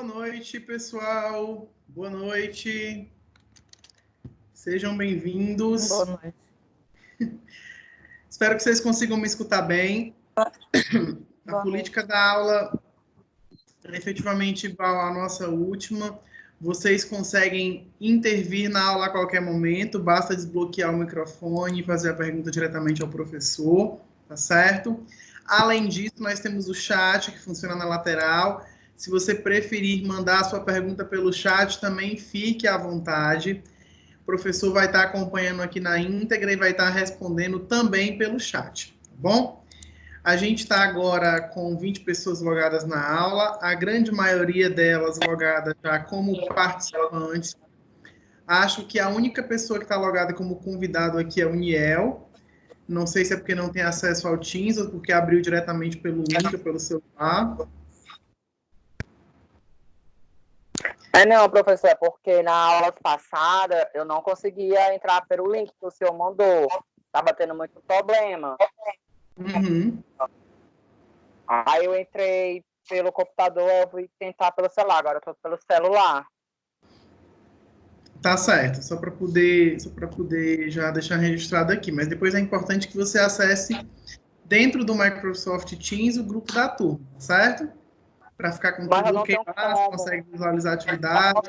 noite, pessoal. Boa noite. Sejam bem-vindos. Boa noite. Espero que vocês consigam me escutar bem. A política da aula é efetivamente igual à nossa última. Vocês conseguem intervir na aula a qualquer momento, basta desbloquear o microfone e fazer a pergunta diretamente ao professor, tá certo? Além disso, nós temos o chat que funciona na lateral. Se você preferir mandar a sua pergunta pelo chat, também fique à vontade. O professor vai estar acompanhando aqui na íntegra e vai estar respondendo também pelo chat, tá bom? A gente está agora com 20 pessoas logadas na aula, a grande maioria delas logadas já como participantes. Acho que a única pessoa que está logada como convidado aqui é o Niel. Não sei se é porque não tem acesso ao Teams ou porque abriu diretamente pelo link ou pelo celular. Não, professor, é porque na aula passada eu não conseguia entrar pelo link que o senhor mandou. Estava tendo muito problema. Uhum. Aí eu entrei pelo computador, eu fui tentar pelo celular, agora eu estou pelo celular. Tá certo, só para poder já deixar registrado aqui, mas depois é importante que você acesse dentro do Microsoft Teams o grupo da turma, certo? Para ficar com Mas eu tudo não ok tenho lá, você como. consegue visualizar a atividade.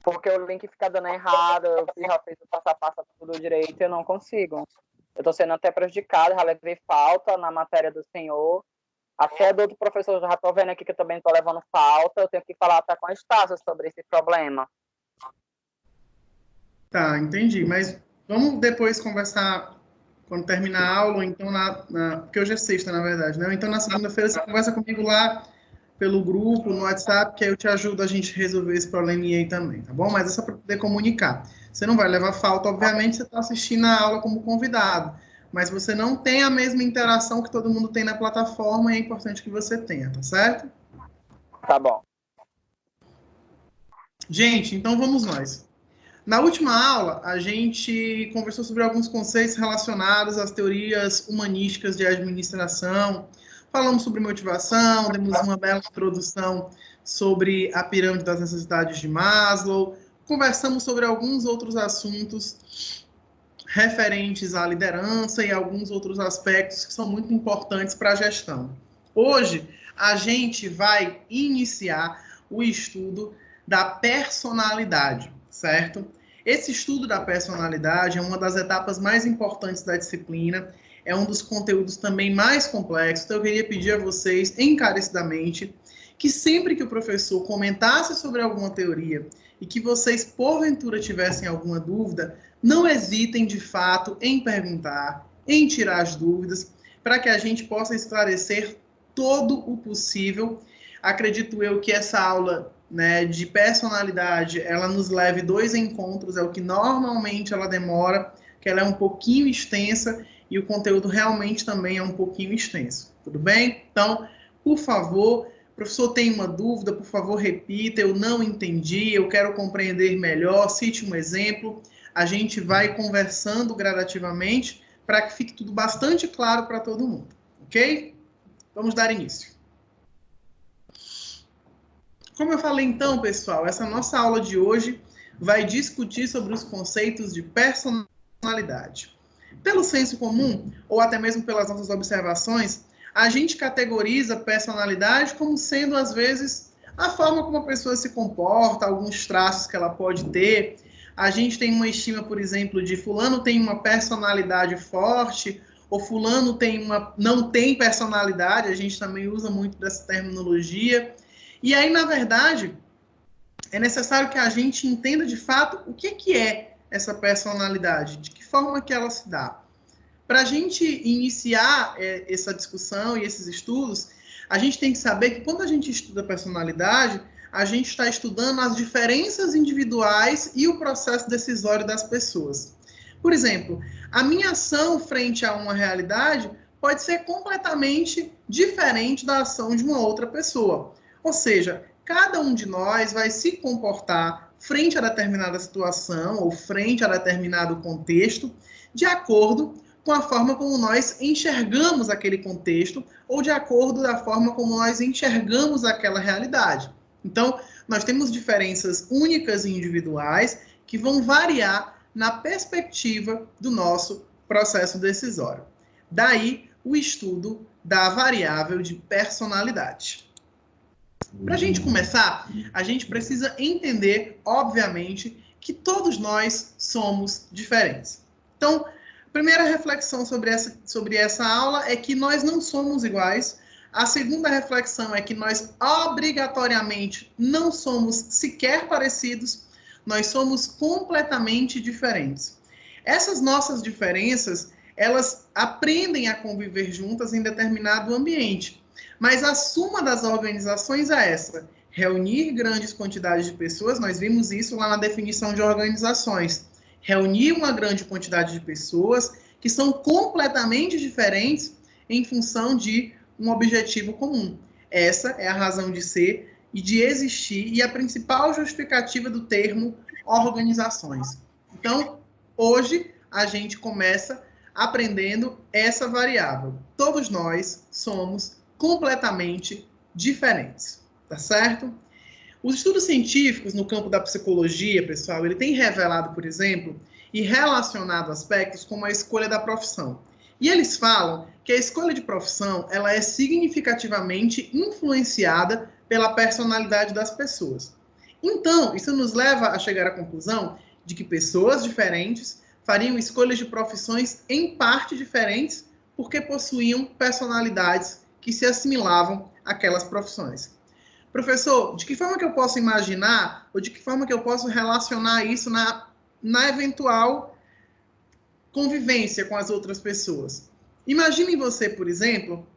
Porque o link fica dando errado, eu já fiz o passo a passo tudo direito e eu não consigo. Eu estou sendo até prejudicada, já levei falta na matéria do senhor. Até do outro professor, já estou vendo aqui que eu também estou levando falta, eu tenho que falar até com a Estácio sobre esse problema. Tá, entendi, mas vamos depois conversar quando terminar a aula, ou então porque hoje é sexta, na verdade, né? Ou então na segunda-feira você conversa comigo lá pelo grupo, no WhatsApp, que aí eu te ajudo a gente resolver esse probleminha aí também, tá bom? Mas é só para poder comunicar. Você não vai levar falta, obviamente, você está assistindo a aula como convidado, mas você não tem a mesma interação que todo mundo tem na plataforma e é importante que você tenha, tá certo? Tá bom. Gente, então vamos nós. Na última aula, a gente conversou sobre alguns conceitos relacionados às teorias humanísticas de administração, falamos sobre motivação, demos uma bela introdução sobre a pirâmide das necessidades de Maslow, conversamos sobre alguns outros assuntos referentes à liderança e alguns outros aspectos que são muito importantes para a gestão. Hoje, a gente vai iniciar o estudo da personalidade, certo? Esse estudo da personalidade é uma das etapas mais importantes da disciplina, é um dos conteúdos também mais complexos, então eu queria pedir a vocês, encarecidamente, que sempre que o professor comentasse sobre alguma teoria e que vocês, porventura, tivessem alguma dúvida, não hesitem, de fato, em perguntar, em tirar as dúvidas, para que a gente possa esclarecer todo o possível. Acredito eu que essa aula, né, de personalidade, ela nos leve 2 encontros, é o que normalmente ela demora, que ela é um pouquinho extensa e o conteúdo realmente também é um pouquinho extenso. Tudo bem? Então, por favor, professor, tem uma dúvida, por favor, repita, eu não entendi, eu quero compreender melhor, cite um exemplo. A gente vai conversando gradativamente para que fique tudo bastante claro para todo mundo, ok? Vamos dar início. Como eu falei então, pessoal, essa nossa aula de hoje vai discutir sobre os conceitos de personalidade. Pelo senso comum, ou até mesmo pelas nossas observações, a gente categoriza personalidade como sendo, às vezes, a forma como a pessoa se comporta, alguns traços que ela pode ter. A gente tem uma estima, por exemplo, de fulano tem uma personalidade forte, ou fulano não tem personalidade, a gente também usa muito dessa terminologia. E aí, na verdade, é necessário que a gente entenda de fato o que é essa personalidade, de que forma que ela se dá. Para a gente iniciar essa discussão e esses estudos, a gente tem que saber que quando a gente estuda personalidade, a gente está estudando as diferenças individuais e o processo decisório das pessoas. Por exemplo, a minha ação frente a uma realidade pode ser completamente diferente da ação de uma outra pessoa. Ou seja, cada um de nós vai se comportar frente a determinada situação ou frente a determinado contexto de acordo com a forma como nós enxergamos aquele contexto ou de acordo da forma como nós enxergamos aquela realidade. Então, nós temos diferenças únicas e individuais que vão variar na perspectiva do nosso processo decisório. Daí, o estudo da variável de personalidade. Para a gente começar, a gente precisa entender, obviamente, que todos nós somos diferentes. Então, a primeira reflexão sobre essa aula é que nós não somos iguais. A segunda reflexão é que nós, obrigatoriamente, não somos sequer parecidos. Nós somos completamente diferentes. Essas nossas diferenças, elas aprendem a conviver juntas em determinado ambiente. Mas a suma das organizações é essa: reunir grandes quantidades de pessoas. Nós vimos isso lá na definição de organizações. Reunir uma grande quantidade de pessoas que são completamente diferentes em função de um objetivo comum. Essa é a razão de ser e de existir e a principal justificativa do termo organizações. Então, hoje a gente começa aprendendo essa variável. Todos nós somos completamente diferentes, tá certo? Os estudos científicos no campo da psicologia, pessoal, ele tem revelado, por exemplo, e relacionado aspectos como a escolha da profissão. E eles falam que a escolha de profissão, ela é significativamente influenciada pela personalidade das pessoas. Então, isso nos leva a chegar à conclusão de que pessoas diferentes fariam escolhas de profissões em parte diferentes porque possuíam personalidades que se assimilavam àquelas profissões. Professor, de que forma que eu posso imaginar ou de que forma que eu posso relacionar isso na eventual convivência com as outras pessoas? Imagine você, por exemplo,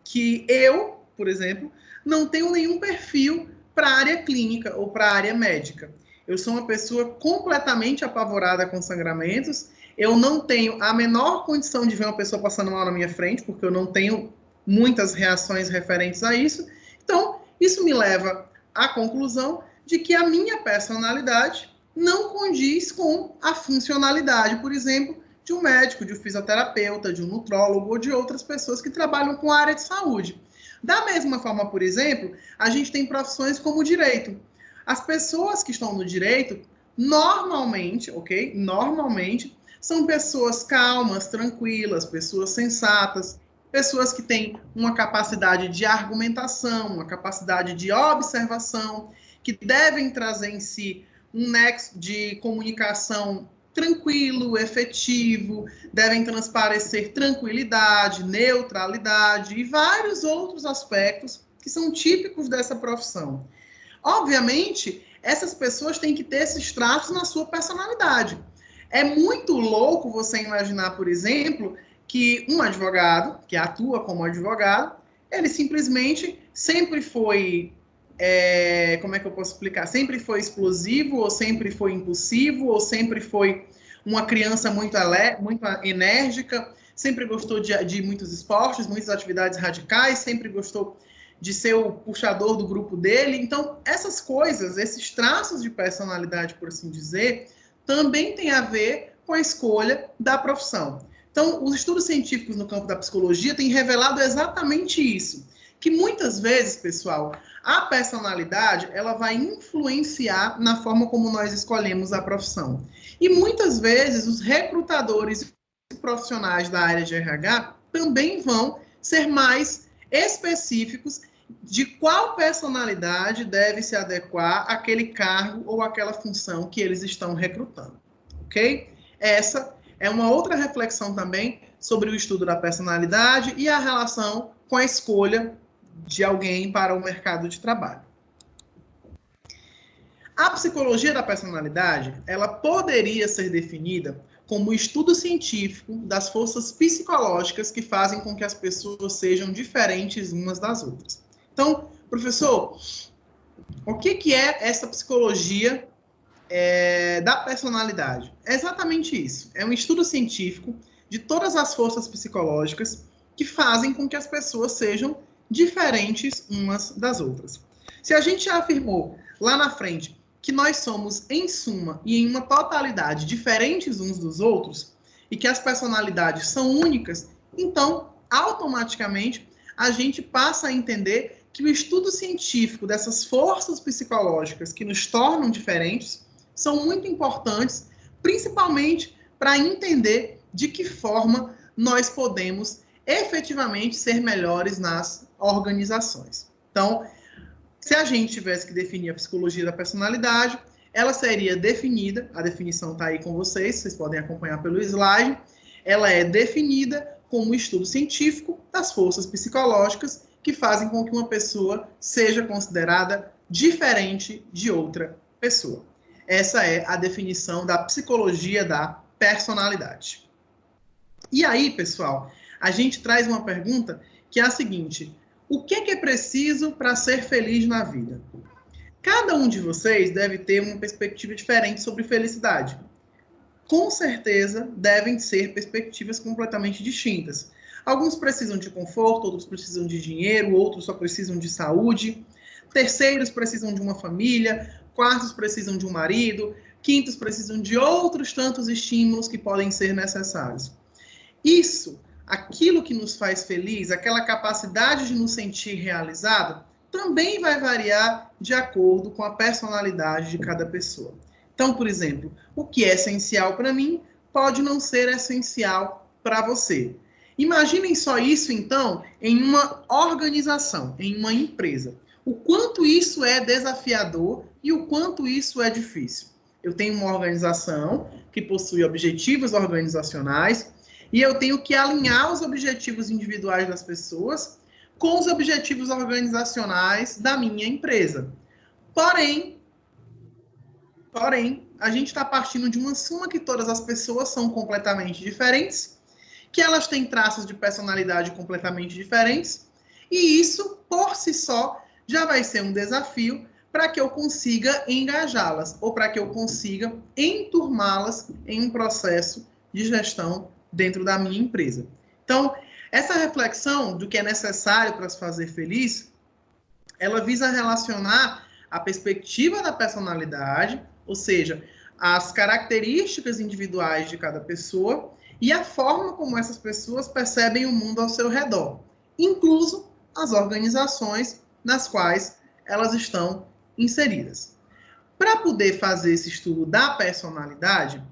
que eu, por exemplo, não tenho nenhum perfil para a área clínica ou para a área médica. Eu sou uma pessoa completamente apavorada com sangramentos. Eu não tenho a menor condição de ver uma pessoa passando mal na minha frente, porque eu não tenho muitas reações referentes a isso. Então, isso me leva à conclusão de que a minha personalidade não condiz com a funcionalidade, por exemplo, de um médico, de um fisioterapeuta, de um nutrólogo ou de outras pessoas que trabalham com a área de saúde. Da mesma forma, por exemplo, a gente tem profissões como o direito. As pessoas que estão no direito, normalmente, ok? Normalmente, são pessoas calmas, tranquilas, pessoas sensatas, pessoas que têm uma capacidade de argumentação, uma capacidade de observação, que devem trazer em si um nexo de comunicação tranquilo, efetivo, devem transparecer tranquilidade, neutralidade e vários outros aspectos que são típicos dessa profissão. Obviamente, essas pessoas têm que ter esses traços na sua personalidade. É muito louco você imaginar, por exemplo, que um advogado, que atua como advogado, ele simplesmente sempre foi, como é que eu posso explicar? Sempre foi explosivo, ou sempre foi impulsivo, ou sempre foi uma criança muito enérgica, sempre gostou de muitos esportes, muitas atividades radicais, sempre gostou de ser o puxador do grupo dele. Então, essas coisas, esses traços de personalidade, por assim dizer, também tem a ver com a escolha da profissão. Então, os estudos científicos no campo da psicologia têm revelado exatamente isso, que muitas vezes, pessoal, a personalidade, ela vai influenciar na forma como nós escolhemos a profissão. E muitas vezes os recrutadores e profissionais da área de RH também vão ser mais específicos de qual personalidade deve se adequar àquele cargo ou àquela função que eles estão recrutando, ok? Essa é uma outra reflexão também sobre o estudo da personalidade e a relação com a escolha de alguém para o mercado de trabalho. A psicologia da personalidade, ela poderia ser definida como o estudo científico das forças psicológicas que fazem com que as pessoas sejam diferentes umas das outras. Então, professor, o que é essa psicologia da personalidade? É exatamente isso. É um estudo científico de todas as forças psicológicas que fazem com que as pessoas sejam diferentes umas das outras. Se a gente já afirmou lá na frente que nós somos, em suma e em uma totalidade, diferentes uns dos outros, e que as personalidades são únicas, então, automaticamente, a gente passa a entender que o estudo científico dessas forças psicológicas que nos tornam diferentes são muito importantes, principalmente para entender de que forma nós podemos efetivamente ser melhores nas organizações. Então, se a gente tivesse que definir a psicologia da personalidade, ela seria definida, a definição está aí com vocês podem acompanhar pelo slide, ela é definida como estudo científico das forças psicológicas que fazem com que uma pessoa seja considerada diferente de outra pessoa. Essa é a definição da psicologia da personalidade. E aí, pessoal, a gente traz uma pergunta que é a seguinte: o que é preciso para ser feliz na vida? Cada um de vocês deve ter uma perspectiva diferente sobre felicidade. Com certeza, devem ser perspectivas completamente distintas. Alguns precisam de conforto, outros precisam de dinheiro, outros só precisam de saúde. Terceiros precisam de uma família, quartos precisam de um marido, quintos precisam de outros tantos estímulos que podem ser necessários. Isso, aquilo que nos faz feliz, aquela capacidade de nos sentir realizado, também vai variar de acordo com a personalidade de cada pessoa. Então, por exemplo, o que é essencial para mim pode não ser essencial para você. Imaginem só isso, então, em uma organização, em uma empresa. O quanto isso é desafiador e o quanto isso é difícil. Eu tenho uma organização que possui objetivos organizacionais e eu tenho que alinhar os objetivos individuais das pessoas com os objetivos organizacionais da minha empresa. Porém, a gente está partindo de uma suma que todas as pessoas são completamente diferentes, que elas têm traços de personalidade completamente diferentes, e isso, por si só, já vai ser um desafio para que eu consiga engajá-las, ou para que eu consiga enturmá-las em um processo de gestão dentro da minha empresa. Então, essa reflexão do que é necessário para se fazer feliz, ela visa relacionar a perspectiva da personalidade, ou seja, as características individuais de cada pessoa e a forma como essas pessoas percebem o mundo ao seu redor, incluso as organizações nas quais elas estão inseridas. Para poder fazer esse estudo da personalidade,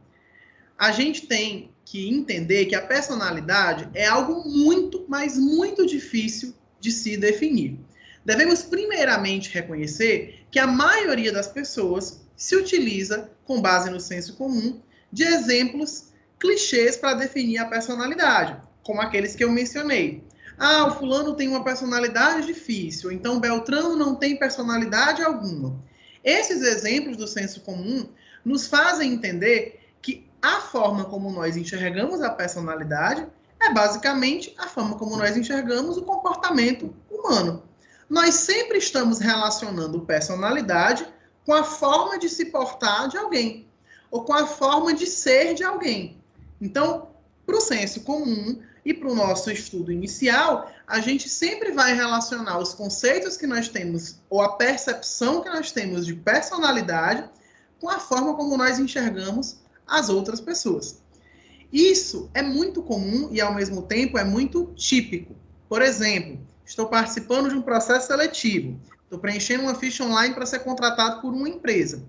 a gente tem que entender que a personalidade é algo muito, mas muito difícil de se definir. Devemos primeiramente reconhecer que a maioria das pessoas se utiliza, com base no senso comum, de exemplos clichês para definir a personalidade, como aqueles que eu mencionei. Ah, o fulano tem uma personalidade difícil, então Beltrano não tem personalidade alguma. Esses exemplos do senso comum nos fazem entender que a forma como nós enxergamos a personalidade é basicamente a forma como nós enxergamos o comportamento humano. Nós sempre estamos relacionando personalidade com a forma de se portar de alguém, ou com a forma de ser de alguém. Então, para o senso comum e para o nosso estudo inicial, a gente sempre vai relacionar os conceitos que nós temos, ou a percepção que nós temos de personalidade, com a forma como nós enxergamos as outras pessoas. Isso é muito comum e, ao mesmo tempo, é muito típico. Por exemplo, estou participando de um processo seletivo, estou preenchendo uma ficha online para ser contratado por uma empresa.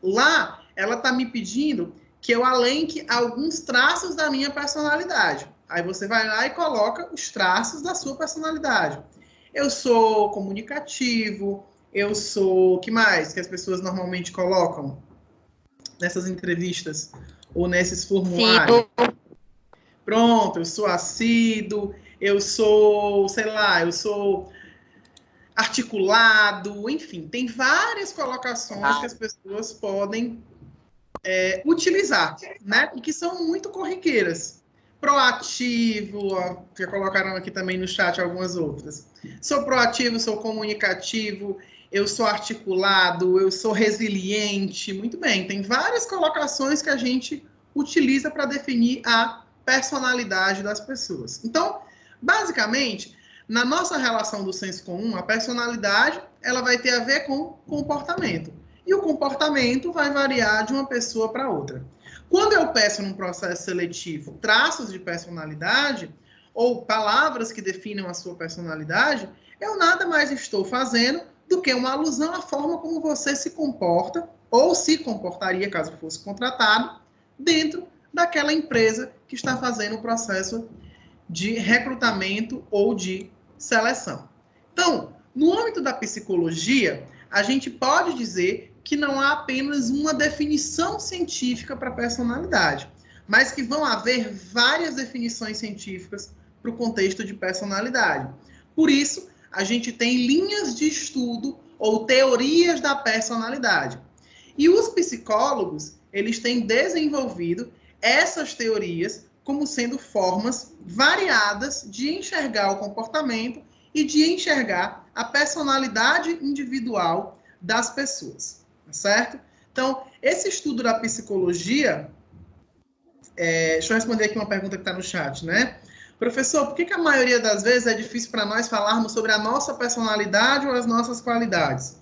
Lá, ela está me pedindo que eu alenque alguns traços da minha personalidade. Aí você vai lá e coloca os traços da sua personalidade. Eu sou comunicativo, eu sou... O que mais que as pessoas normalmente colocam nessas entrevistas ou nesses formulários? Pronto, eu sou assíduo, eu sou, sei lá, eu sou articulado, enfim, tem várias colocações que as pessoas podem utilizar, né? E que são muito corriqueiras. Proativo, ó, já colocaram aqui também no chat algumas outras. Sou proativo, sou comunicativo, eu sou articulado, eu sou resiliente. Muito bem, tem várias colocações que a gente utiliza para definir a personalidade das pessoas. Então, basicamente, na nossa relação do senso comum, a personalidade ela vai ter a ver com comportamento. e o comportamento vai variar de uma pessoa para outra. Quando eu peço num processo seletivo traços de personalidade ou palavras que definem a sua personalidade, eu nada mais estou fazendo do que uma alusão à forma como você se comporta ou se comportaria caso fosse contratado dentro daquela empresa que está fazendo o processo de recrutamento ou de seleção. Então, no âmbito da psicologia, a gente pode dizer que não há apenas uma definição científica para a personalidade, mas que vão haver várias definições científicas para o contexto de personalidade. Por isso, a gente tem linhas de estudo ou teorias da personalidade. E os psicólogos, eles têm desenvolvido essas teorias como sendo formas variadas de enxergar o comportamento e de enxergar a personalidade individual das pessoas, tá certo? Então, esse estudo da psicologia, deixa eu responder aqui uma pergunta que está no chat, né? Professor, por que a maioria das vezes é difícil para nós falarmos sobre a nossa personalidade ou as nossas qualidades?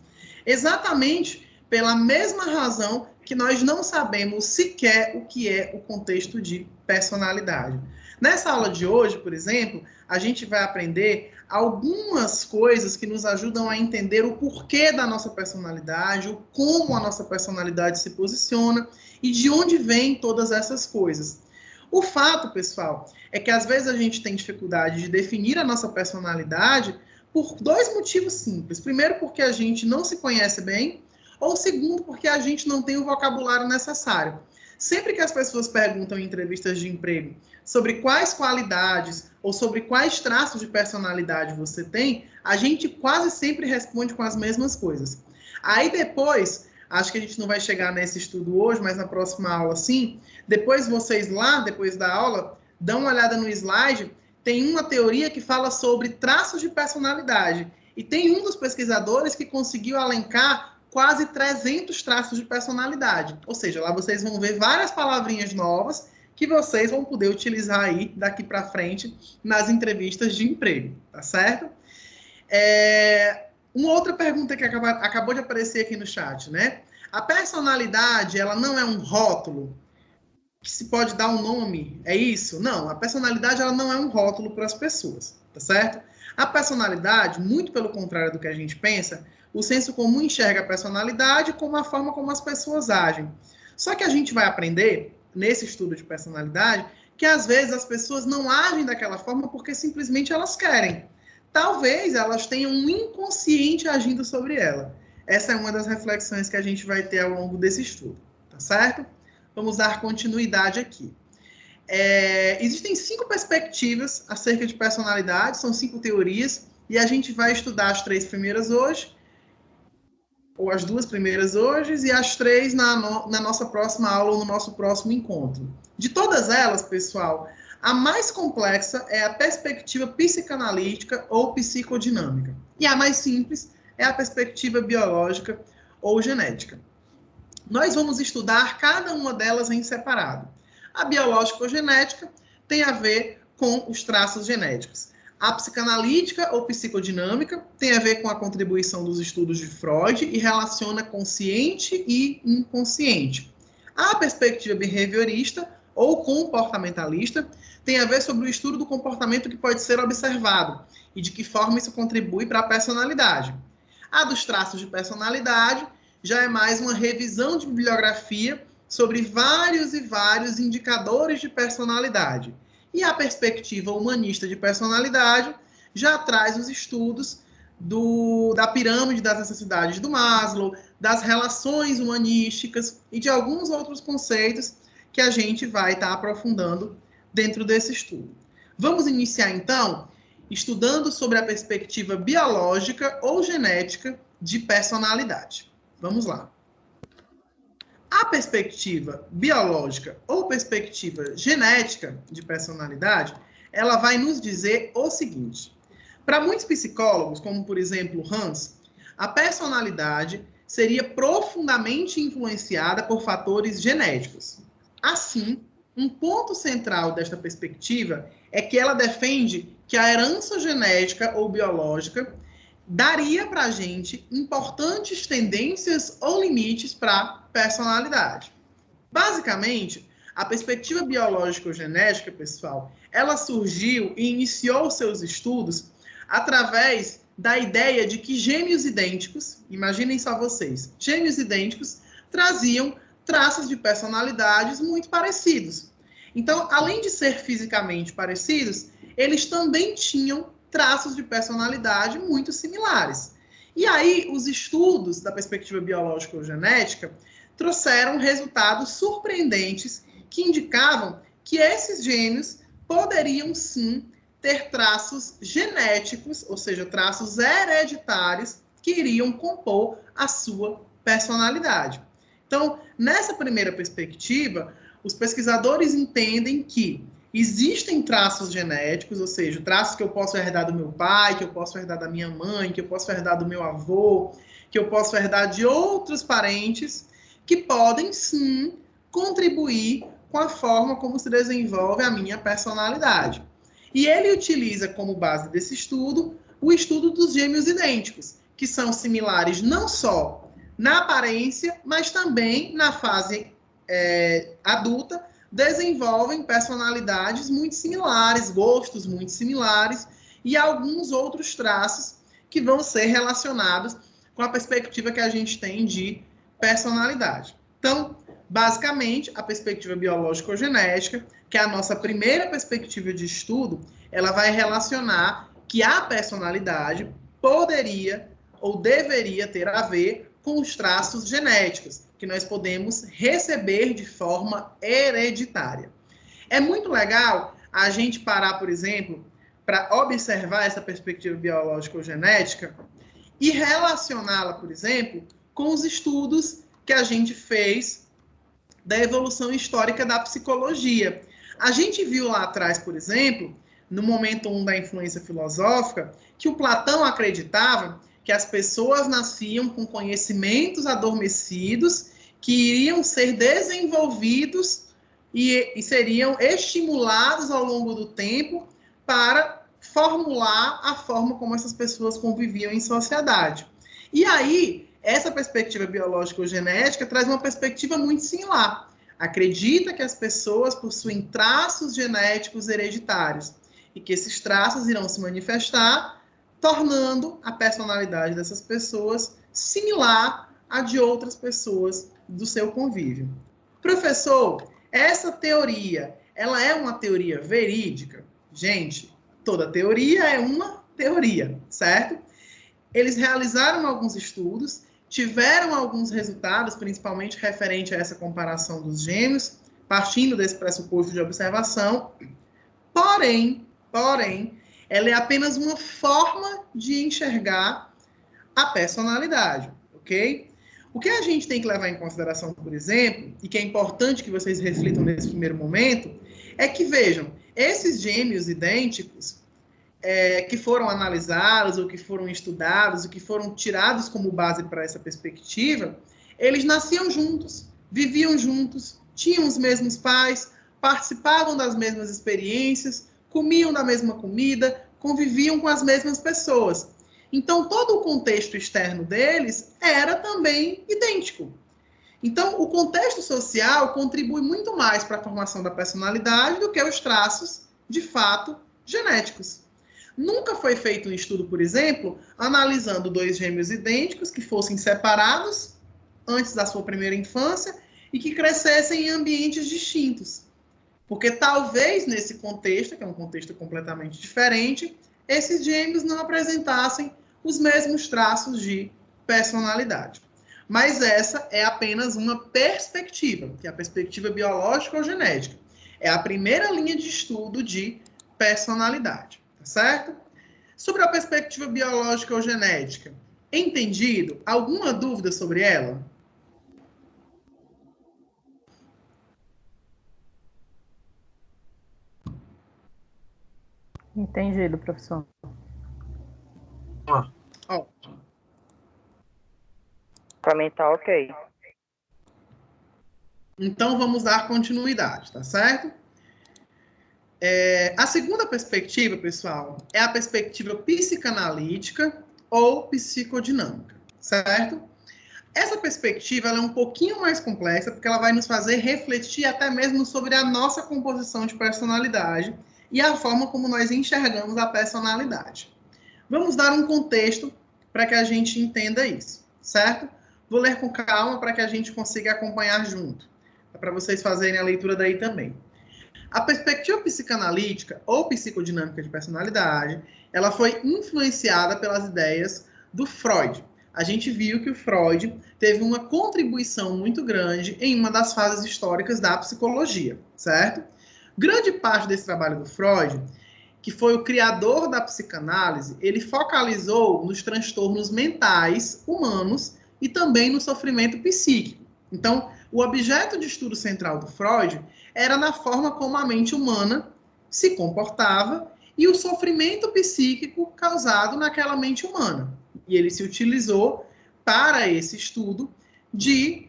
Exatamente pela mesma razão que nós não sabemos sequer o que é o contexto de personalidade. Nessa aula de hoje, por exemplo, a gente vai aprender algumas coisas que nos ajudam a entender o porquê da nossa personalidade, o como a nossa personalidade se posiciona e de onde vêm todas essas coisas. O fato, pessoal, é que às vezes a gente tem dificuldade de definir a nossa personalidade por dois motivos simples. Primeiro, porque a gente não se conhece bem, ou segundo, porque a gente não tem o vocabulário necessário. Sempre que as pessoas perguntam em entrevistas de emprego sobre quais qualidades ou sobre quais traços de personalidade você tem, a gente quase sempre responde com as mesmas coisas. Aí depois, acho que a gente não vai chegar nesse estudo hoje, mas na próxima aula sim, depois vocês lá, depois da aula, dão uma olhada no slide, tem uma teoria que fala sobre traços de personalidade. E tem um dos pesquisadores que conseguiu elencar quase 300 traços de personalidade. Ou seja, lá vocês vão ver várias palavrinhas novas que vocês vão poder utilizar aí daqui para frente nas entrevistas de emprego, tá certo? Uma outra pergunta que acabou de aparecer aqui no chat, né? A personalidade, ela não é um rótulo que se pode dar um nome, é isso? Não, a personalidade ela não é um rótulo para as pessoas, tá certo? A personalidade, muito pelo contrário do que a gente pensa, o senso comum enxerga a personalidade como a forma como as pessoas agem. Só que a gente vai aprender, nesse estudo de personalidade, que às vezes as pessoas não agem daquela forma porque simplesmente elas querem. Talvez elas tenham um inconsciente agindo sobre ela. Essa é uma das reflexões que a gente vai ter ao longo desse estudo, tá certo? Vamos dar continuidade aqui. Existem 5 perspectivas acerca de personalidade, são 5 teorias, e a gente vai estudar as 3 primeiras hoje, ou as 2 primeiras hoje, e as 3 na nossa próxima aula, ou no nosso próximo encontro. De todas elas, pessoal, a mais complexa é a perspectiva psicanalítica ou psicodinâmica. E a mais simples é a perspectiva biológica ou genética. Nós vamos estudar cada uma delas em separado. A biológica ou genética tem a ver com os traços genéticos. A psicanalítica ou psicodinâmica tem a ver com a contribuição dos estudos de Freud e relaciona consciente e inconsciente. A perspectiva behaviorista ou comportamentalista tem a ver sobre o estudo do comportamento que pode ser observado e de que forma isso contribui para a personalidade. A dos traços de personalidade já é mais uma revisão de bibliografia sobre vários e vários indicadores de personalidade. E a perspectiva humanista de personalidade já traz os estudos da pirâmide das necessidades do Maslow, das relações humanísticas e de alguns outros conceitos que a gente vai estar aprofundando dentro desse estudo. Vamos iniciar, então, estudando sobre a perspectiva biológica ou genética de personalidade. Vamos lá. A perspectiva biológica ou perspectiva genética de personalidade, ela vai nos dizer o seguinte. Para muitos psicólogos, como por exemplo Hans, a personalidade seria profundamente influenciada por fatores genéticos. Assim, um ponto central desta perspectiva é que ela defende que a herança genética ou biológica daria para a gente importantes tendências ou limites para a personalidade. Basicamente, a perspectiva biológico-genética, pessoal, ela surgiu e iniciou seus estudos através da ideia de que gêmeos idênticos, imaginem só vocês, gêmeos idênticos traziam traços de personalidades muito parecidos. Então, além de ser fisicamente parecidos, eles também tinham traços de personalidade muito similares. E aí, os estudos da perspectiva biológico-genética trouxeram resultados surpreendentes que indicavam que esses gêmeos poderiam sim ter traços genéticos, ou seja, traços hereditários que iriam compor a sua personalidade. Então, nessa primeira perspectiva, os pesquisadores entendem que existem traços genéticos, ou seja, traços que eu posso herdar do meu pai, que eu posso herdar da minha mãe, que eu posso herdar do meu avô, que eu posso herdar de outros parentes, que podem sim contribuir com a forma como se desenvolve a minha personalidade. E ele utiliza como base desse estudo o estudo dos gêmeos idênticos, que são similares não só na aparência, mas também na fase adulta, desenvolvem personalidades muito similares, gostos muito similares e alguns outros traços que vão ser relacionados com a perspectiva que a gente tem de personalidade. Então, basicamente, a perspectiva biológico-genética, que é a nossa primeira perspectiva de estudo, ela vai relacionar que a personalidade poderia ou deveria ter a ver com os traços genéticos, que nós podemos receber de forma hereditária. É muito legal a gente parar, por exemplo, para observar essa perspectiva biológico-genética e relacioná-la, por exemplo, com os estudos que a gente fez da evolução histórica da psicologia. A gente viu lá atrás, por exemplo, no momento 1 da influência filosófica, que o Platão acreditava que as pessoas nasciam com conhecimentos adormecidos que iriam ser desenvolvidos e seriam estimulados ao longo do tempo para formular a forma como essas pessoas conviviam em sociedade. E aí, essa perspectiva biológico-genética traz uma perspectiva muito similar. Acredita que as pessoas possuem traços genéticos hereditários e que esses traços irão se manifestar, tornando a personalidade dessas pessoas similar à de outras pessoas do seu convívio. Professor, essa teoria, ela é uma teoria verídica? Gente, toda teoria é uma teoria, certo? Eles realizaram alguns estudos, tiveram alguns resultados, principalmente referente a essa comparação dos gêmeos, partindo desse pressuposto de observação, porém, ela é apenas uma forma de enxergar a personalidade, ok? O que a gente tem que levar em consideração, por exemplo, e que é importante que vocês reflitam nesse primeiro momento, é que, vejam, esses gêmeos idênticos que foram analisados, ou que foram estudados, ou que foram tirados como base para essa perspectiva, eles nasciam juntos, viviam juntos, tinham os mesmos pais, participavam das mesmas experiências, comiam da mesma comida, conviviam com as mesmas pessoas. Então, todo o contexto externo deles era também idêntico. Então, o contexto social contribui muito mais para a formação da personalidade do que os traços, de fato, genéticos. Nunca foi feito um estudo, por exemplo, analisando dois gêmeos idênticos que fossem separados antes da sua primeira infância e que crescessem em ambientes distintos. Porque talvez nesse contexto, que é um contexto completamente diferente, esses gêmeos não apresentassem os mesmos traços de personalidade. Mas essa é apenas uma perspectiva, que é a perspectiva biológica ou genética. É a primeira linha de estudo de personalidade, tá certo? Sobre a perspectiva biológica ou genética, entendido? Alguma dúvida sobre ela? Entendido, professor. Ó, Para mim tá ok. então vamos dar continuidade, tá certo? A segunda perspectiva, pessoal, é a perspectiva psicanalítica ou psicodinâmica, certo? Essa perspectiva ela é um pouquinho mais complexa, porque ela vai nos fazer refletir até mesmo sobre a nossa composição de personalidade e a forma como nós enxergamos a personalidade. Vamos dar um contexto para que a gente entenda isso, certo? Vou ler com calma para que a gente consiga acompanhar junto, para vocês fazerem a leitura daí também. A perspectiva psicanalítica ou psicodinâmica de personalidade, ela foi influenciada pelas ideias do Freud. A gente viu que o Freud teve uma contribuição muito grande em uma das fases históricas da psicologia, certo? Grande parte desse trabalho do Freud, que foi o criador da psicanálise, ele focalizou nos transtornos mentais humanos e também no sofrimento psíquico. Então, o objeto de estudo central do Freud era na forma como a mente humana se comportava e o sofrimento psíquico causado naquela mente humana. E ele se utilizou para esse estudo de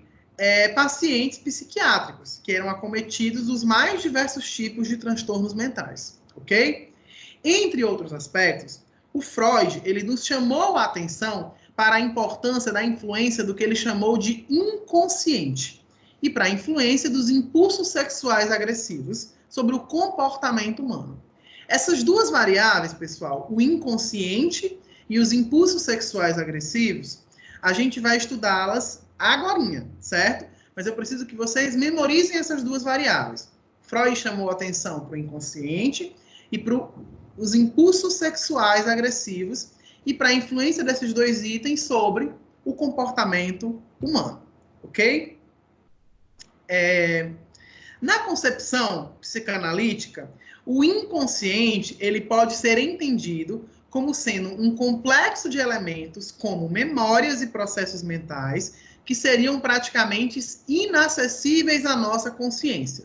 pacientes psiquiátricos, que eram acometidos dos mais diversos tipos de transtornos mentais, ok? Entre outros aspectos, o Freud ele nos chamou a atenção para a importância da influência do que ele chamou de inconsciente e para a influência dos impulsos sexuais agressivos sobre o comportamento humano. Essas duas variáveis, pessoal, o inconsciente e os impulsos sexuais agressivos, a gente vai estudá-las agorinha, certo? Mas eu preciso que vocês memorizem essas duas variáveis. Freud chamou a atenção para o inconsciente e para os impulsos sexuais agressivos e para a influência desses dois itens sobre o comportamento humano, ok? Na concepção psicanalítica, o inconsciente ele pode ser entendido como sendo um complexo de elementos como memórias e processos mentais que seriam praticamente inacessíveis à nossa consciência.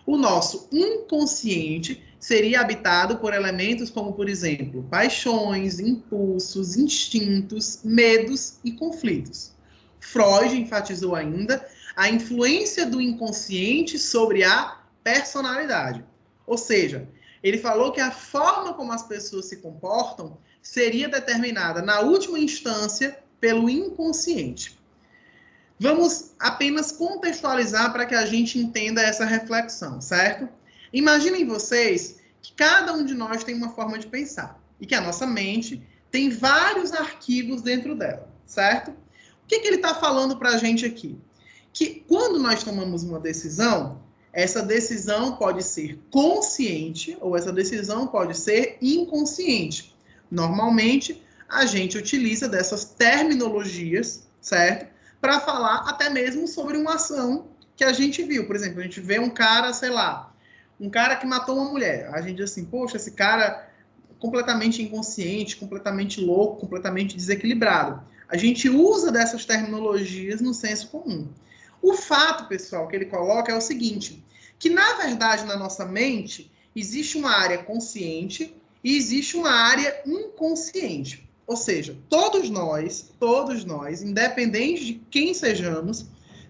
O nosso inconsciente seria habitado por elementos como, por exemplo, paixões, impulsos, instintos, medos e conflitos. Freud enfatizou ainda a influência do inconsciente sobre a personalidade. Ou seja, ele falou que a forma como as pessoas se comportam seria determinada, na última instância, pelo inconsciente. Vamos apenas contextualizar para que a gente entenda essa reflexão, certo? Imaginem vocês que cada um de nós tem uma forma de pensar e que a nossa mente tem vários arquivos dentro dela, certo? O que ele está falando para a gente aqui? Que quando nós tomamos uma decisão, essa decisão pode ser consciente ou essa decisão pode ser inconsciente. Normalmente, a gente utiliza dessas terminologias, certo? Para falar até mesmo sobre uma ação que a gente viu. Por exemplo, a gente vê um cara, sei lá, um cara que matou uma mulher. A gente diz assim, poxa, esse cara completamente inconsciente, completamente louco, completamente desequilibrado. A gente usa dessas terminologias no senso comum. O fato, pessoal, que ele coloca é o seguinte, que na verdade na nossa mente existe uma área consciente e existe uma área inconsciente. Ou seja, todos nós, independente de quem sejamos,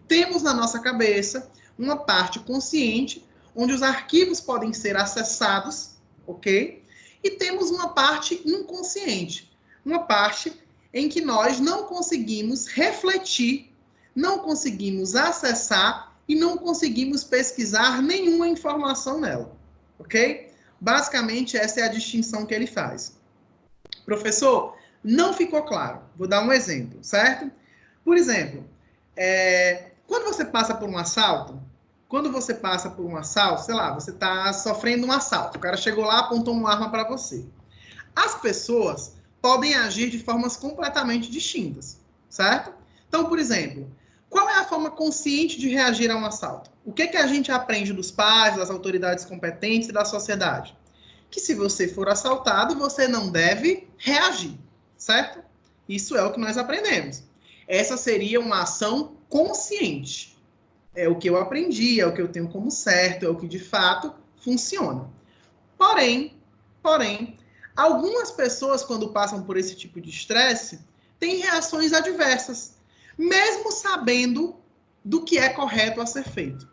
temos na nossa cabeça uma parte consciente, onde os arquivos podem ser acessados, ok? E temos uma parte inconsciente, uma parte em que nós não conseguimos refletir, não conseguimos acessar e não conseguimos pesquisar nenhuma informação nela, ok? Basicamente, essa é a distinção que ele faz. Professor, não ficou claro. Vou dar um exemplo, certo? Por exemplo, quando você passa por um assalto, sei lá, você está sofrendo um assalto, o cara chegou lá, apontou uma arma para você. As pessoas podem agir de formas completamente distintas, certo? Então, por exemplo, qual é a forma consciente de reagir a um assalto? O que a gente aprende dos pais, das autoridades competentes e da sociedade? Que se você for assaltado, você não deve reagir, certo? Isso é o que nós aprendemos. Essa seria uma ação consciente. É o que eu aprendi, é o que eu tenho como certo, é o que de fato funciona. Porém, algumas pessoas, quando passam por esse tipo de estresse, têm reações adversas, mesmo sabendo do que é correto a ser feito.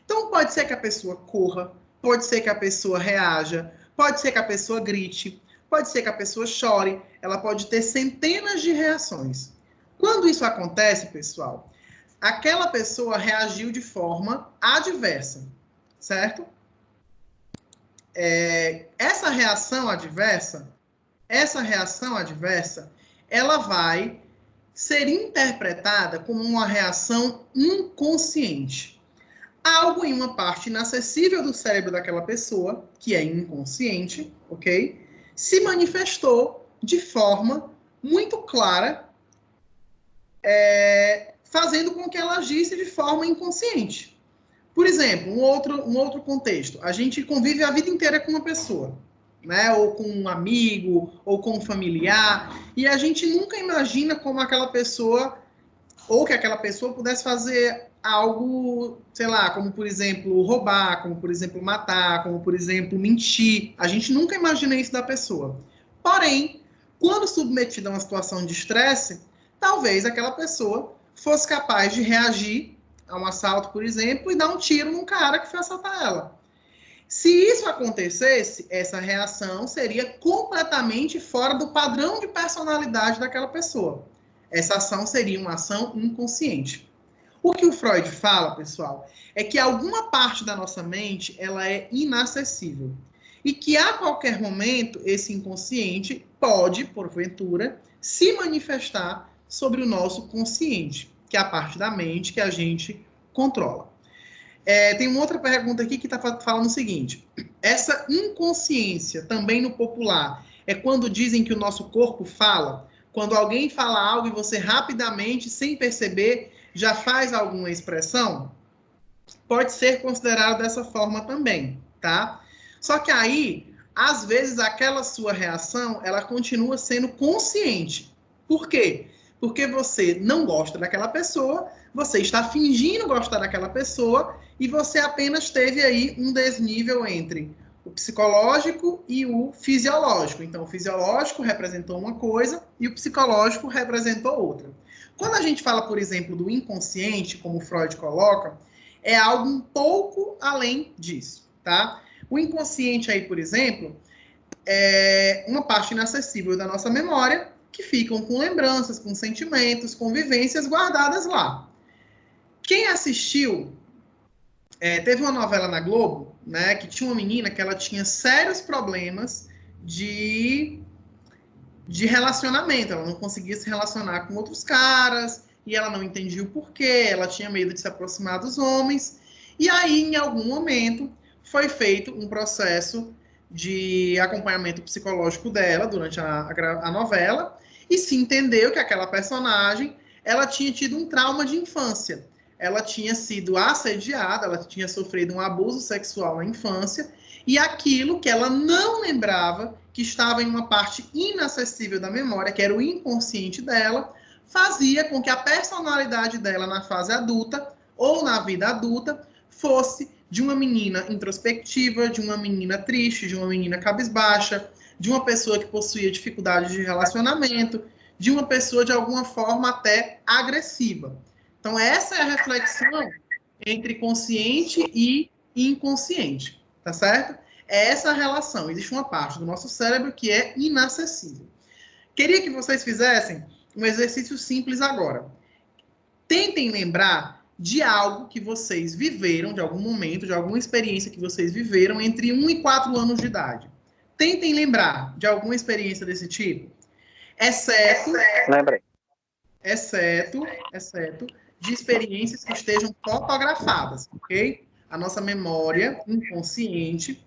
Então, pode ser que a pessoa corra, pode ser que a pessoa reaja, pode ser que a pessoa grite, pode ser que a pessoa chore, ela pode ter centenas de reações. Quando isso acontece, pessoal, aquela pessoa reagiu de forma adversa, certo? Essa reação adversa, ela vai ser interpretada como uma reação inconsciente. Algo em uma parte inacessível do cérebro daquela pessoa, que é inconsciente, ok? Se manifestou de forma muito clara, fazendo com que ela agisse de forma inconsciente. Por exemplo, um outro contexto. A gente convive a vida inteira com uma pessoa, né? Ou com um amigo, ou com um familiar, e a gente nunca imagina como aquela pessoa, ou que aquela pessoa pudesse fazer algo, sei lá, como por exemplo roubar, como por exemplo matar, como por exemplo mentir. A gente nunca imagina isso da pessoa. Porém, quando submetida a uma situação de estresse, talvez aquela pessoa fosse capaz de reagir a um assalto, por exemplo, e dar um tiro num cara que foi assaltar ela. Se isso acontecesse, essa reação seria completamente fora do padrão de personalidade daquela pessoa. Essa ação seria uma ação inconsciente. O que o Freud fala, pessoal, é que alguma parte da nossa mente ela é inacessível e que a qualquer momento esse inconsciente pode, porventura, se manifestar sobre o nosso consciente, que é a parte da mente que a gente controla. Tem uma outra pergunta aqui que está falando o seguinte: essa inconsciência, também no popular, é quando dizem que o nosso corpo fala? Quando alguém fala algo e você rapidamente, sem perceber, já faz alguma expressão? Pode ser considerado dessa forma também, tá? Só que aí, às vezes, aquela sua reação, ela continua sendo consciente. Por quê? Porque você não gosta daquela pessoa, você está fingindo gostar daquela pessoa e você apenas teve aí um desnível entre o psicológico e o fisiológico. Então, o fisiológico representou uma coisa e o psicológico representou outra. Quando a gente fala, por exemplo, do inconsciente, como o Freud coloca, é algo um pouco além disso, tá? O inconsciente aí, por exemplo, é uma parte inacessível da nossa memória que ficam com lembranças, com sentimentos, com vivências guardadas lá. Quem assistiu, teve uma novela na Globo, né, que tinha uma menina que ela tinha sérios problemas de relacionamento, ela não conseguia se relacionar com outros caras, e ela não entendia o porquê, ela tinha medo de se aproximar dos homens, e aí, em algum momento, foi feito um processo de acompanhamento psicológico dela durante a novela, e se entendeu que aquela personagem, ela tinha tido um trauma de infância, ela tinha sido assediada, ela tinha sofrido um abuso sexual na infância, e aquilo que ela não lembrava, que estava em uma parte inacessível da memória, que era o inconsciente dela, fazia com que a personalidade dela na fase adulta ou na vida adulta fosse de uma menina introspectiva, de uma menina triste, de uma menina cabisbaixa, de uma pessoa que possuía dificuldade de relacionamento, de uma pessoa de alguma forma até agressiva. Então essa é a reflexão entre consciente e inconsciente, tá certo? É essa relação. Existe uma parte do nosso cérebro que é inacessível. Queria que vocês fizessem um exercício simples agora. Tentem lembrar de algo que vocês viveram, de algum momento, de alguma experiência que vocês viveram entre 1 e 4 anos de idade. Tentem lembrar de alguma experiência desse tipo, exceto de experiências que estejam fotografadas, ok? A nossa memória inconsciente,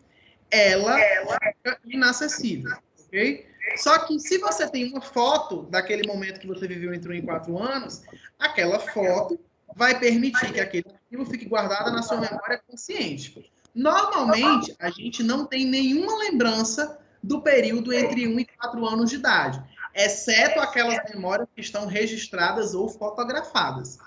ela fica inacessível, ok? Só que se você tem uma foto daquele momento que você viveu entre 1 e 4 anos, aquela foto vai permitir que aquele arquivo fique guardado na sua memória consciente. Normalmente, a gente não tem nenhuma lembrança do período entre 1 e 4 anos de idade, exceto aquelas memórias que estão registradas ou fotografadas.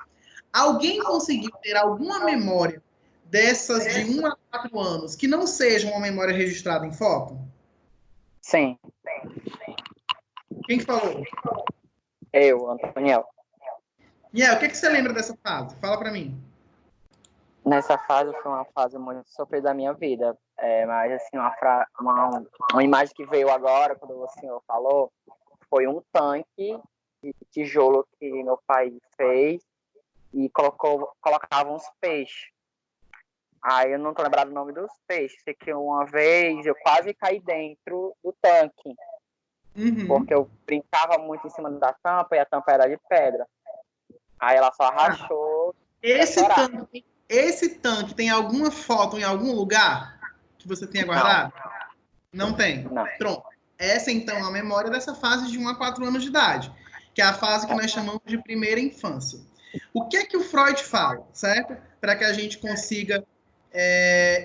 Alguém conseguiu ter alguma memória dessas de 1 a 4 anos que não seja uma memória registrada em foto? Sim. Quem falou? Eu, Antoniel. Niel, o que você lembra dessa fase? Fala para mim. Nessa fase foi uma fase muito sofrida da minha vida. Mas, assim, uma imagem que veio agora, quando o senhor falou, foi um tanque de tijolo que meu pai fez e colocava uns peixes. Aí eu não tô lembrado o nome dos peixes. Sei que uma vez eu quase caí dentro do tanque, porque eu brincava muito em cima da tampa e a tampa era de pedra. Aí ela só rachou e ia chorar. Esse tanque tem alguma foto em algum lugar que você tenha guardado? Não tem? Não. Pronto. Essa, então, é a memória dessa fase de 1 a 4 anos de idade, que é a fase que nós chamamos de primeira infância. O que é que o Freud fala, certo? Para que a gente consiga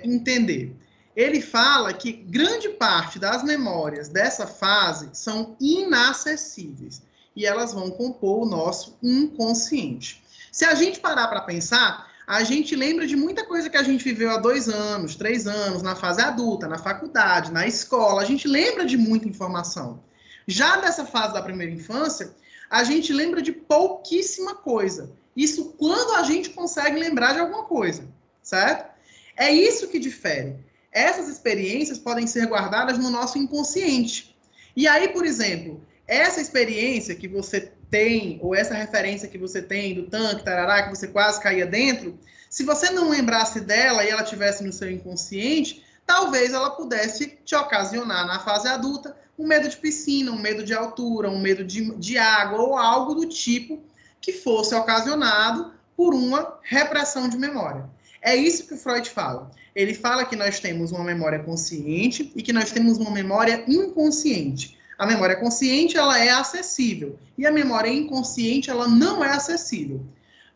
entender. Ele fala que grande parte das memórias dessa fase são inacessíveis e elas vão compor o nosso inconsciente. Se a gente parar para pensar, a gente lembra de muita coisa que a gente viveu há 2 anos, 3 anos, na fase adulta, na faculdade, na escola. A gente lembra de muita informação. Já dessa fase da primeira infância, a gente lembra de pouquíssima coisa. Isso quando a gente consegue lembrar de alguma coisa, certo? É isso que difere. Essas experiências podem ser guardadas no nosso inconsciente. E aí, por exemplo, essa experiência que você tem, ou essa referência que você tem do tanque, tarará, que você quase caía dentro, se você não lembrasse dela e ela tivesse no seu inconsciente, talvez ela pudesse te ocasionar na fase adulta um medo de piscina, um medo de altura, um medo de água ou algo do tipo que fosse ocasionado por uma repressão de memória. É isso que o Freud fala. Ele fala que nós temos uma memória consciente e que nós temos uma memória inconsciente. A memória consciente, ela é acessível. E a memória inconsciente, ela não é acessível.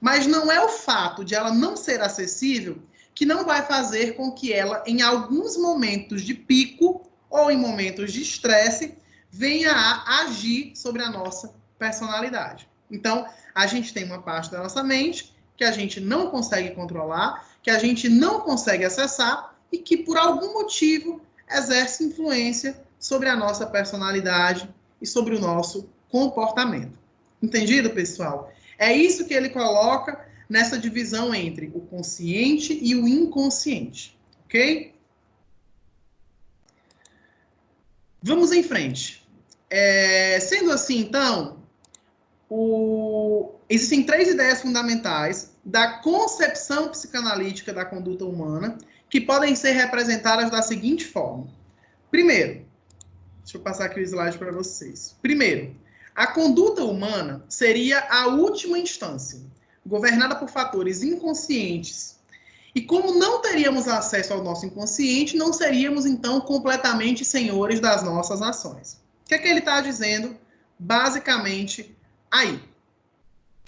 Mas não é o fato de ela não ser acessível que não vai fazer com que ela, em alguns momentos de pico ou em momentos de estresse, venha a agir sobre a nossa personalidade. Então, a gente tem uma parte da nossa mente que a gente não consegue controlar, que a gente não consegue acessar e que, por algum motivo, exerce influência sobre a nossa personalidade e sobre o nosso comportamento. Entendido, pessoal? É isso que ele coloca nessa divisão entre o consciente e o inconsciente, ok? Vamos em frente. Sendo assim, então, existem 3 ideias fundamentais da concepção psicanalítica da conduta humana que podem ser representadas da seguinte forma. Primeiro, deixa eu passar aqui o slide para vocês. Primeiro, a conduta humana seria a última instância, governada por fatores inconscientes. E como não teríamos acesso ao nosso inconsciente, não seríamos, então, completamente senhores das nossas ações. O que é que ele está dizendo, basicamente, aí?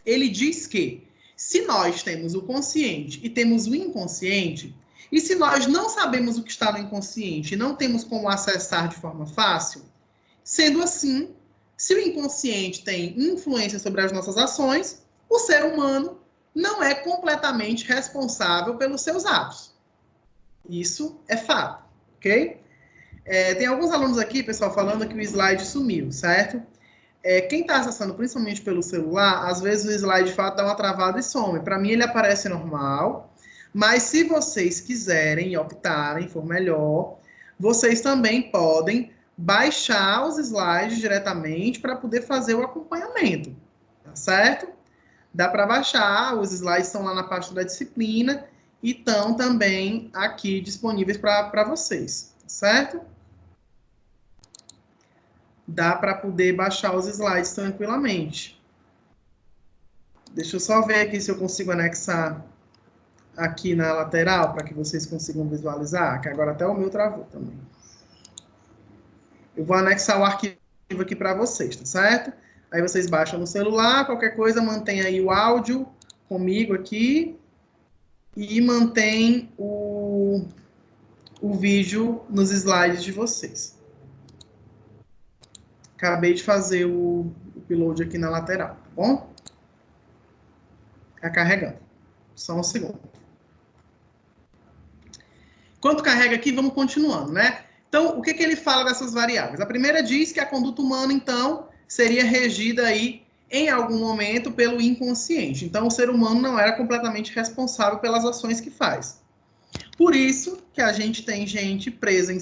Ele diz que, se nós temos o consciente e temos o inconsciente, e se nós não sabemos o que está no inconsciente e não temos como acessar de forma fácil, sendo assim, se o inconsciente tem influência sobre as nossas ações, o ser humano não é completamente responsável pelos seus atos. Isso é fato, ok? Tem alguns alunos aqui, pessoal, falando que o slide sumiu, certo? Quem está acessando principalmente pelo celular, às vezes o slide de fato dá uma travada e some. Para mim ele aparece normal, mas se vocês quiserem e optarem, for melhor, vocês também podem baixar os slides diretamente para poder fazer o acompanhamento, tá certo? Dá para baixar, os slides estão lá na pasta da disciplina e estão também aqui disponíveis para vocês, tá certo? Dá para poder baixar os slides tranquilamente. Deixa eu só ver aqui se eu consigo anexar aqui na lateral para que vocês consigam visualizar, que agora até o meu travou também. Eu vou anexar o arquivo aqui para vocês, tá certo? Aí vocês baixam no celular, qualquer coisa, mantém aí o áudio comigo aqui e mantém o vídeo nos slides de vocês. Acabei de fazer o upload aqui na lateral, tá bom? Tá carregando. Só um segundo. Enquanto carrega aqui, vamos continuando, né? Então, o que ele fala dessas variáveis? A primeira diz que a conduta humana, então, seria regida aí em algum momento, pelo inconsciente. Então, o ser humano não era completamente responsável pelas ações que faz. Por isso que a gente tem gente presa em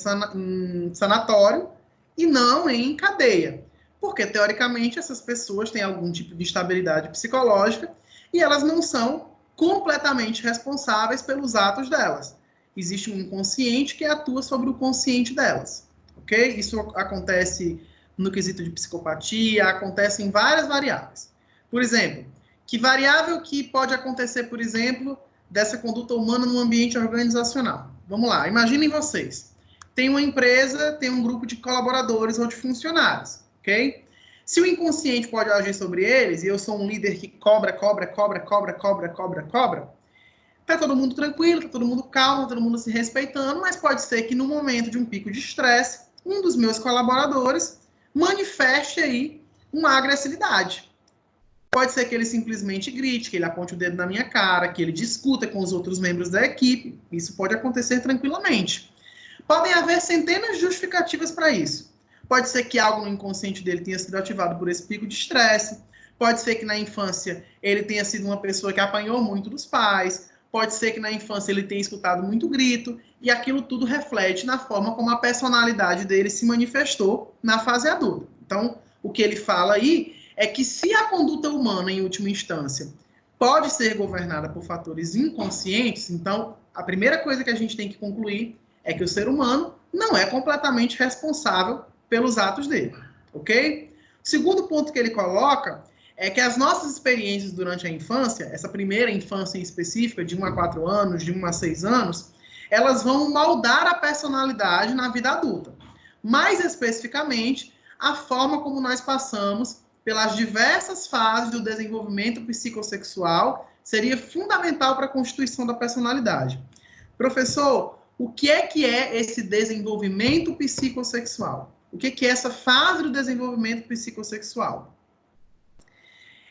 sanatório e não em cadeia. Porque, teoricamente, essas pessoas têm algum tipo de instabilidade psicológica e elas não são completamente responsáveis pelos atos delas. Existe um inconsciente que atua sobre o consciente delas. Ok? Isso acontece no quesito de psicopatia, acontece em várias variáveis. Por exemplo, que variável que pode acontecer, por exemplo, dessa conduta humana no ambiente organizacional? Vamos lá, imaginem vocês. Tem uma empresa, tem um grupo de colaboradores ou de funcionários, ok? Se o inconsciente pode agir sobre eles, e eu sou um líder que cobra, tá todo mundo tranquilo, tá todo mundo calmo, tá todo mundo se respeitando, mas pode ser que no momento de um pico de estresse, um dos meus colaboradores manifeste aí uma agressividade. Pode ser que ele simplesmente grite, que ele aponte o dedo na minha cara, que ele discuta com os outros membros da equipe. Isso pode acontecer tranquilamente. Podem haver centenas de justificativas para isso. Pode ser que algo no inconsciente dele tenha sido ativado por esse pico de estresse. Pode ser que na infância ele tenha sido uma pessoa que apanhou muito dos pais. Pode ser que na infância ele tenha escutado muito grito. E aquilo tudo reflete na forma como a personalidade dele se manifestou na fase adulta. Então, o que ele fala aí é que se a conduta humana, em última instância, pode ser governada por fatores inconscientes, então a primeira coisa que a gente tem que concluir é que o ser humano não é completamente responsável pelos atos dele, ok? O segundo ponto que ele coloca é que as nossas experiências durante a infância, essa primeira infância em específica, de 1 a 4 anos, de 1 a 6 anos, elas vão moldar a personalidade na vida adulta. Mais especificamente, a forma como nós passamos pelas diversas fases do desenvolvimento psicossexual seria fundamental para a constituição da personalidade. Professor, o que é esse desenvolvimento psicossexual? O que é essa fase do desenvolvimento psicossexual?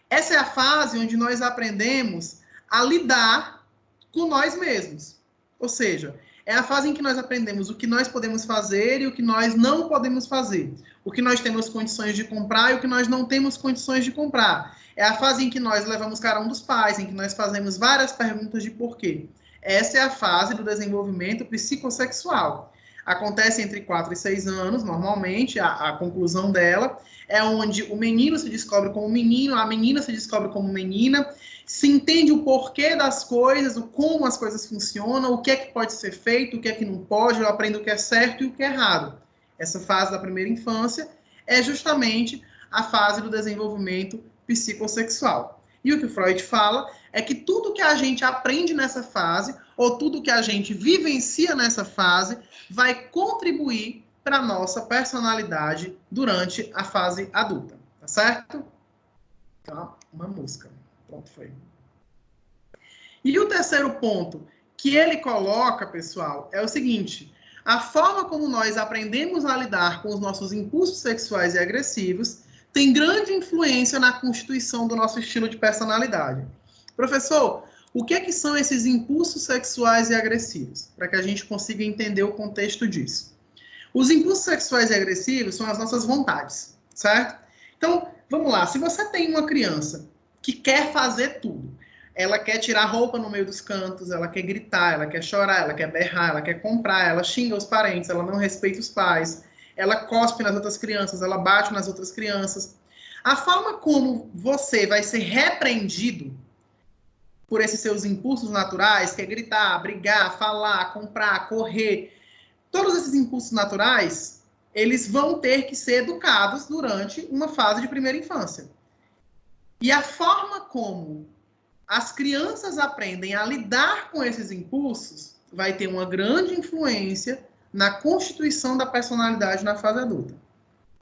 Essa é a fase onde nós aprendemos a lidar com nós mesmos. Ou seja, é a fase em que nós aprendemos o que nós podemos fazer e o que nós não podemos fazer. O que nós temos condições de comprar e o que nós não temos condições de comprar. É a fase em que nós levamos carão dos pais, em que nós fazemos várias perguntas de porquê. Essa é a fase do desenvolvimento psicossexual. Acontece entre 4 e 6 anos, normalmente, a conclusão dela é onde o menino se descobre como menino, a menina se descobre como menina, se entende o porquê das coisas, o como as coisas funcionam, o que é que pode ser feito, o que é que não pode, eu aprendo o que é certo e o que é errado. Essa fase da primeira infância é justamente a fase do desenvolvimento psicossexual. E o que o Freud fala é que tudo que a gente aprende nessa fase, ou tudo que a gente vivencia nessa fase, vai contribuir para a nossa personalidade durante a fase adulta. Tá certo? Então, uma música. Pronto, foi. E o terceiro ponto que ele coloca, pessoal, é o seguinte: a forma como nós aprendemos a lidar com os nossos impulsos sexuais e agressivos tem grande influência na constituição do nosso estilo de personalidade. Professor, o que é que são esses impulsos sexuais e agressivos? Para que a gente consiga entender o contexto disso. Os impulsos sexuais e agressivos são as nossas vontades, certo? Então, vamos lá. Se você tem uma criança que quer fazer tudo, ela quer tirar roupa no meio dos cantos, ela quer gritar, ela quer chorar, ela quer berrar, ela quer comprar, ela xinga os parentes, ela não respeita os pais, ela cospe nas outras crianças, ela bate nas outras crianças. A forma como você vai ser repreendido por esses seus impulsos naturais, que é gritar, brigar, falar, comprar, correr, todos esses impulsos naturais, eles vão ter que ser educados durante uma fase de primeira infância. E a forma como as crianças aprendem a lidar com esses impulsos vai ter uma grande influência na constituição da personalidade na fase adulta.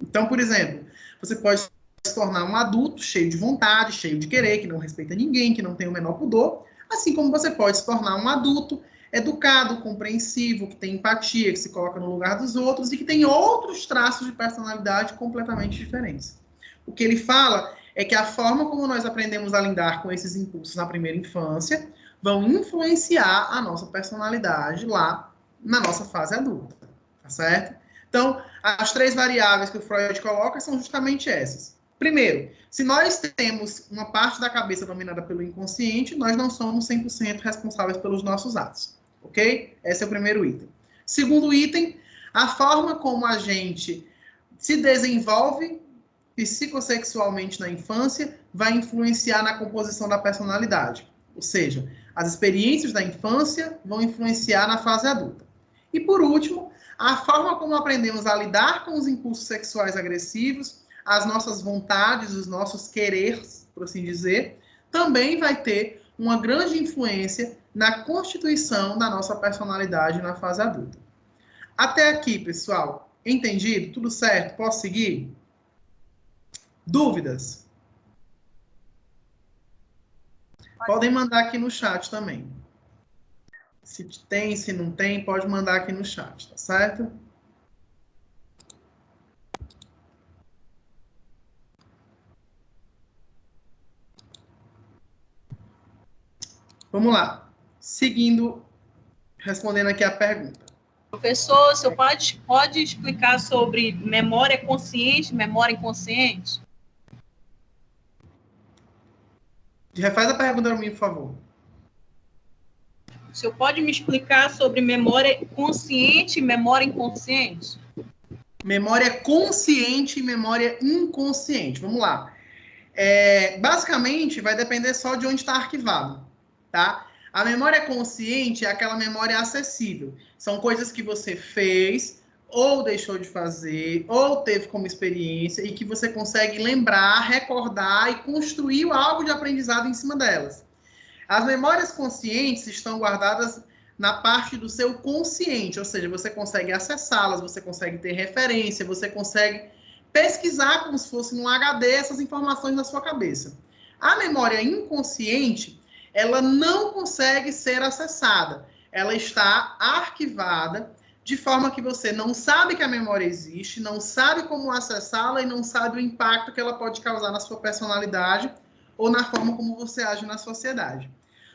Então, por exemplo, você pode se tornar um adulto cheio de vontade, cheio de querer, que não respeita ninguém, que não tem o menor pudor, assim como você pode se tornar um adulto educado, compreensivo, que tem empatia, que se coloca no lugar dos outros e que tem outros traços de personalidade completamente diferentes. O que ele fala é que a forma como nós aprendemos a lidar com esses impulsos na primeira infância vão influenciar a nossa personalidade lá na nossa fase adulta, tá certo? Então, as 3 variáveis que o Freud coloca são justamente essas. Primeiro, se nós temos uma parte da cabeça dominada pelo inconsciente, nós não somos 100% responsáveis pelos nossos atos, ok? Esse é o primeiro item. Segundo item, a forma como a gente se desenvolve psicossexualmente na infância vai influenciar na composição da personalidade. Ou seja, as experiências da infância vão influenciar na fase adulta. E por último, a forma como aprendemos a lidar com os impulsos sexuais agressivos, as nossas vontades, os nossos quereres, por assim dizer, também vai ter uma grande influência na constituição da nossa personalidade na fase adulta. Até aqui, pessoal, entendido? Tudo certo? Posso seguir? Dúvidas? Podem mandar aqui no chat também. Se tem, se não tem, pode mandar aqui no chat, tá certo? Vamos lá. Seguindo, respondendo aqui a pergunta. Professor, o senhor pode explicar sobre memória consciente, memória inconsciente? Refaz a pergunta para mim, por favor. O senhor pode me explicar sobre memória consciente e memória inconsciente? Memória consciente e memória inconsciente. Vamos lá. Basicamente, vai depender só de onde está arquivado, tá? A memória consciente é aquela memória acessível. São coisas que você fez, ou deixou de fazer, ou teve como experiência, e que você consegue lembrar, recordar e construir algo de aprendizado em cima delas. As memórias conscientes estão guardadas na parte do seu consciente, ou seja, você consegue acessá-las, você consegue ter referência, você consegue pesquisar como se fosse num HD essas informações na sua cabeça. A memória inconsciente, ela não consegue ser acessada. Ela está arquivada de forma que você não sabe que a memória existe, não sabe como acessá-la e não sabe o impacto que ela pode causar na sua personalidade ou na forma como você age na sociedade.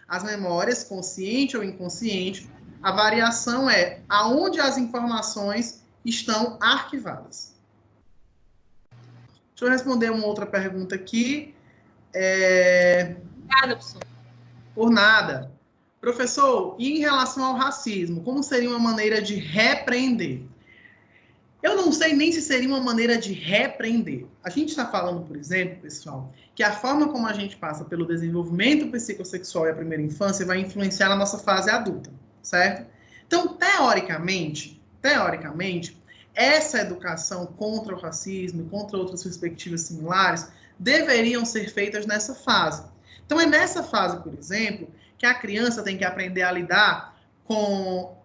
As memórias, consciente ou inconsciente, a variação é aonde as informações estão arquivadas. Deixa eu responder uma outra pergunta aqui. Obrigada, professor. Por nada. Professor, e em relação ao racismo, como seria uma maneira de repreender? Eu não sei nem se seria uma maneira de repreender. A gente está falando, por exemplo, pessoal, que a forma como a gente passa pelo desenvolvimento psicossexual e a primeira infância vai influenciar na nossa fase adulta, certo? Então, teoricamente, essa educação contra o racismo e contra outras perspectivas similares deveriam ser feitas nessa fase. Então, é nessa fase, por exemplo, que a criança tem que aprender a lidar com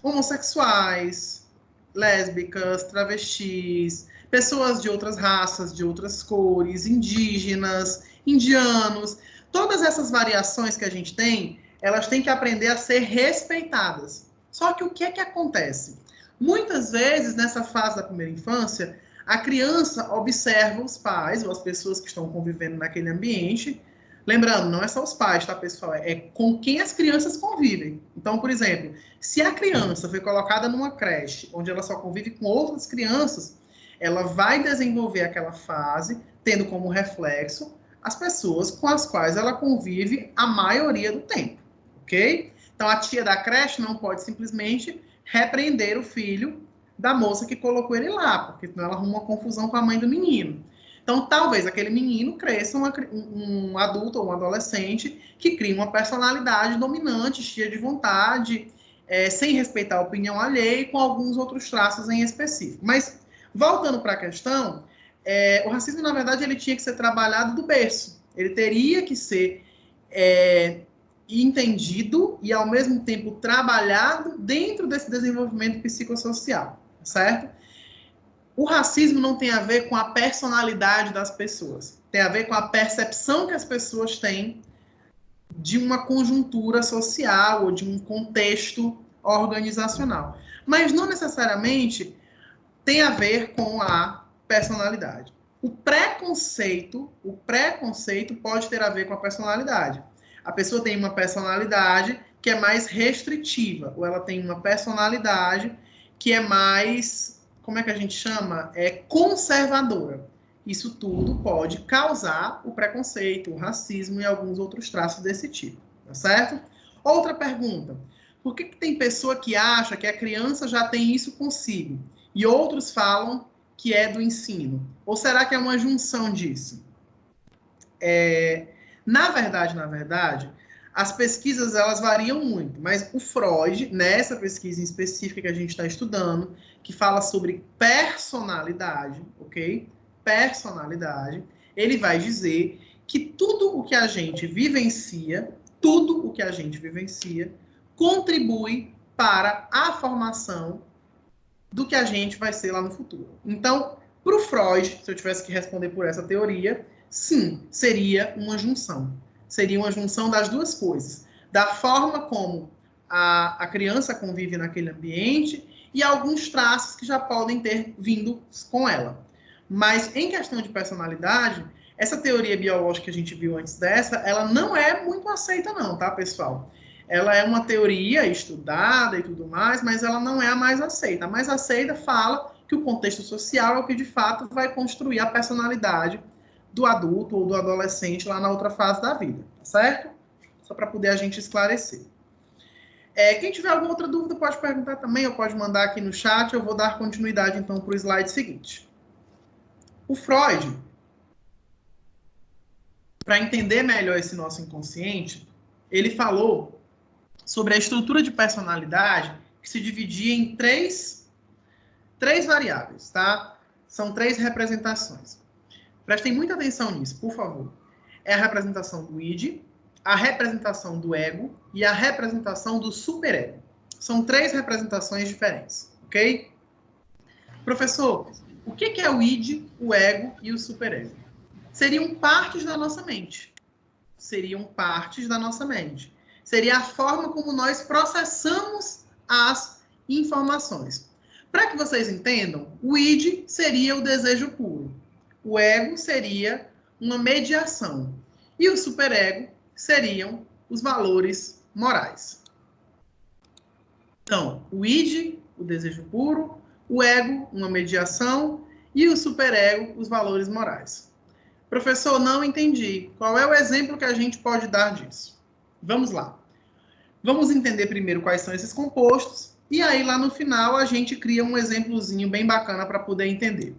homossexuais, lésbicas, travestis, pessoas de outras raças, de outras cores, indígenas, indianos. Todas essas variações que a gente tem, elas têm que aprender a ser respeitadas. Só que o que é que acontece? Muitas vezes, nessa fase da primeira infância, a criança observa os pais ou as pessoas que estão convivendo naquele ambiente. Lembrando, não é só os pais, tá, pessoal? É com quem as crianças convivem. Então, por exemplo, se a criança foi colocada numa creche onde ela só convive com outras crianças, ela vai desenvolver aquela fase, tendo como reflexo as pessoas com as quais ela convive a maioria do tempo, ok? Então, a tia da creche não pode simplesmente repreender o filho da moça que colocou ele lá, porque senão ela arruma uma confusão com a mãe do menino. Então, talvez aquele menino cresça um adulto ou um adolescente que cria uma personalidade dominante, cheia de vontade, sem respeitar a opinião alheia e com alguns outros traços em específico. Mas, voltando para a questão, o racismo, na verdade, ele tinha que ser trabalhado do berço. Ele teria que ser entendido e, ao mesmo tempo, trabalhado dentro desse desenvolvimento psicossocial, certo? O racismo não tem a ver com a personalidade das pessoas. Tem a ver com a percepção que as pessoas têm de uma conjuntura social ou de um contexto organizacional. Mas não necessariamente tem a ver com a personalidade. O preconceito pode ter a ver com a personalidade. A pessoa tem uma personalidade que é mais restritiva, ou ela tem uma personalidade que é mais como é que a gente chama? Conservadora. Isso tudo pode causar o preconceito, o racismo e alguns outros traços desse tipo, tá certo? Outra pergunta. Por que tem pessoa que acha que a criança já tem isso consigo e outros falam que é do ensino? Ou será que é uma junção disso? Na verdade, as pesquisas elas variam muito, mas o Freud, nessa pesquisa em específica que a gente está estudando, que fala sobre personalidade, ok? Personalidade, ele vai dizer que tudo o que a gente vivencia, contribui para a formação do que a gente vai ser lá no futuro. Então, para o Freud, se eu tivesse que responder por essa teoria, sim, seria uma junção. Seria uma junção das duas coisas. Da forma como a criança convive naquele ambiente e alguns traços que já podem ter vindo com ela. Mas, em questão de personalidade, essa teoria biológica que a gente viu antes dessa, ela não é muito aceita não, tá, pessoal? Ela é uma teoria estudada e tudo mais, mas ela não é a mais aceita. A mais aceita fala que o contexto social é o que, de fato, vai construir a personalidade do adulto ou do adolescente lá na outra fase da vida, tá certo? Só para poder a gente esclarecer. Quem tiver alguma outra dúvida pode perguntar também, ou pode mandar aqui no chat, eu vou dar continuidade, então, para o slide seguinte. O Freud, para entender melhor esse nosso inconsciente, ele falou sobre a estrutura de personalidade que se dividia em três variáveis, tá? São 3 representações. Prestem muita atenção nisso, por favor. É a representação do id, a representação do ego e a representação do superego. São 3 representações diferentes, ok? Professor, o que é o id, o ego e o superego? Seriam partes da nossa mente. Seria a forma como nós processamos as informações. Para que vocês entendam, o id seria o desejo puro. O ego seria uma mediação. E o superego seriam os valores morais. Então, o id, o desejo puro, o ego, uma mediação, e o superego, os valores morais. Professor, não entendi. Qual é o exemplo que a gente pode dar disso? Vamos lá. Vamos entender primeiro quais são esses compostos, e aí lá no final a gente cria um exemplozinho bem bacana para poder entender.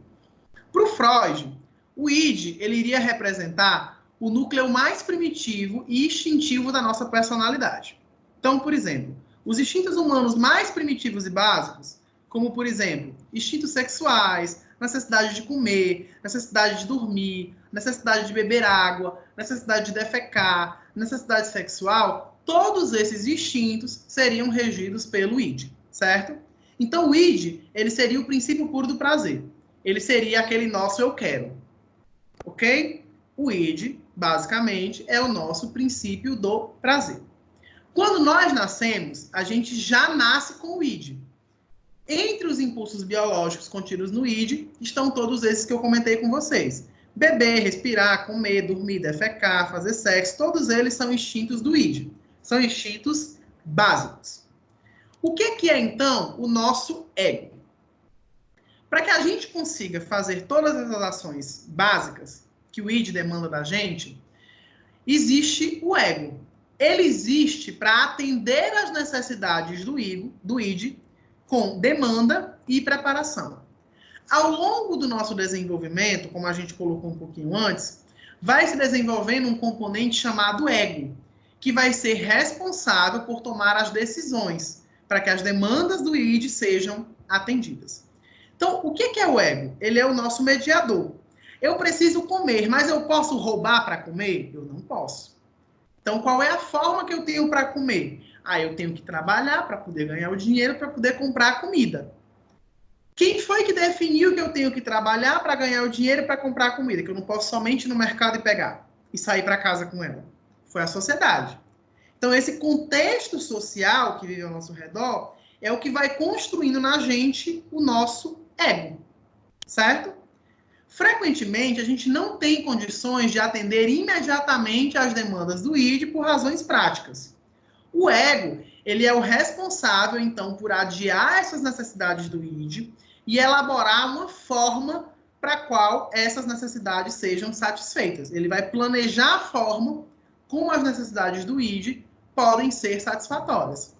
Para o Freud, o id ele iria representar o núcleo mais primitivo e instintivo da nossa personalidade. Então, por exemplo, os instintos humanos mais primitivos e básicos, como, por exemplo, instintos sexuais, necessidade de comer, necessidade de dormir, necessidade de beber água, necessidade de defecar, necessidade sexual, todos esses instintos seriam regidos pelo id, certo? Então, o id, ele seria o princípio puro do prazer. Ele seria aquele nosso eu quero, ok? O id, basicamente, é o nosso princípio do prazer. Quando nós nascemos, a gente já nasce com o id. Entre os impulsos biológicos contidos no id, estão todos esses que eu comentei com vocês. Beber, respirar, comer, dormir, defecar, fazer sexo, todos eles são instintos do id. São instintos básicos. O que é, então, o nosso ego? Para que a gente consiga fazer todas essas ações básicas que o id demanda da gente, existe o ego. Ele existe para atender às necessidades do id com demanda e preparação. Ao longo do nosso desenvolvimento, como a gente colocou um pouquinho antes, vai se desenvolvendo um componente chamado ego, que vai ser responsável por tomar as decisões para que as demandas do id sejam atendidas. Então, o que é o ego? Ele é o nosso mediador. Eu preciso comer, mas eu posso roubar para comer? Eu não posso. Então, qual é a forma que eu tenho para comer? Eu tenho que trabalhar para poder ganhar o dinheiro, para poder comprar a comida. Quem foi que definiu que eu tenho que trabalhar para ganhar o dinheiro para comprar a comida? Que eu não posso somente ir no mercado e pegar e sair para casa com ela? Foi a sociedade. Então, esse contexto social que vive ao nosso redor é o que vai construindo na gente o nosso ego, certo? Frequentemente, a gente não tem condições de atender imediatamente às demandas do id por razões práticas. O ego, ele é o responsável, então, por adiar essas necessidades do id, e elaborar uma forma para a qual essas necessidades sejam satisfeitas. Ele vai planejar a forma como as necessidades do id podem ser satisfatórias.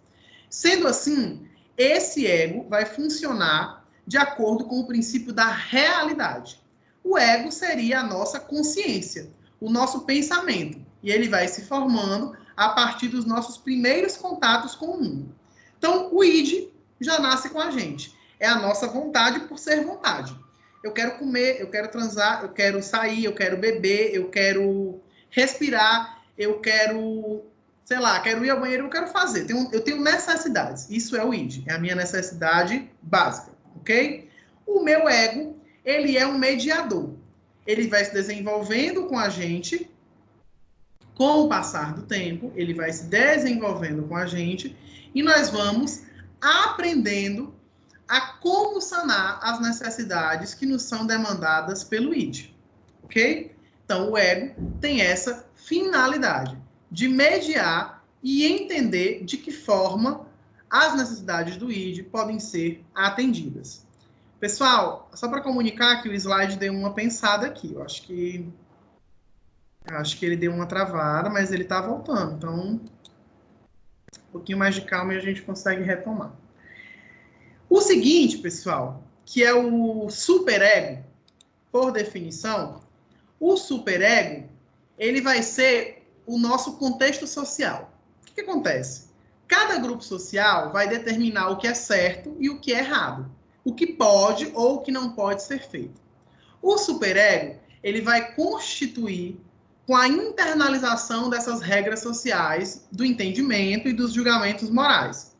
Sendo assim, esse ego vai funcionar de acordo com o princípio da realidade. O ego seria a nossa consciência, o nosso pensamento, e ele vai se formando a partir dos nossos primeiros contatos com o mundo. Então, o id já nasce com a gente. É a nossa vontade por ser vontade. Eu quero comer, eu quero transar, eu quero sair, eu quero beber, eu quero respirar, eu quero, sei lá, quero ir ao banheiro, eu quero fazer. Eu tenho necessidades. Isso é o id, é a minha necessidade básica, ok? O meu ego, ele é um mediador. Ele vai se desenvolvendo com a gente, com o passar do tempo, ele vai se desenvolvendo com a gente, e nós vamos aprendendo a como sanar as necessidades que nos são demandadas pelo id, ok? Então, o ego tem essa finalidade de mediar e entender de que forma as necessidades do id podem ser atendidas. Pessoal, só para comunicar que o slide deu uma pensada aqui. Eu acho que ele deu uma travada, mas ele está voltando. Então, um pouquinho mais de calma e a gente consegue retomar. O seguinte, pessoal, que é o superego, por definição, o superego, ele vai ser o nosso contexto social. O que acontece? Cada grupo social vai determinar o que é certo e o que é errado, o que pode ou o que não pode ser feito. O superego, ele vai constituir com a internalização dessas regras sociais, do entendimento e dos julgamentos morais.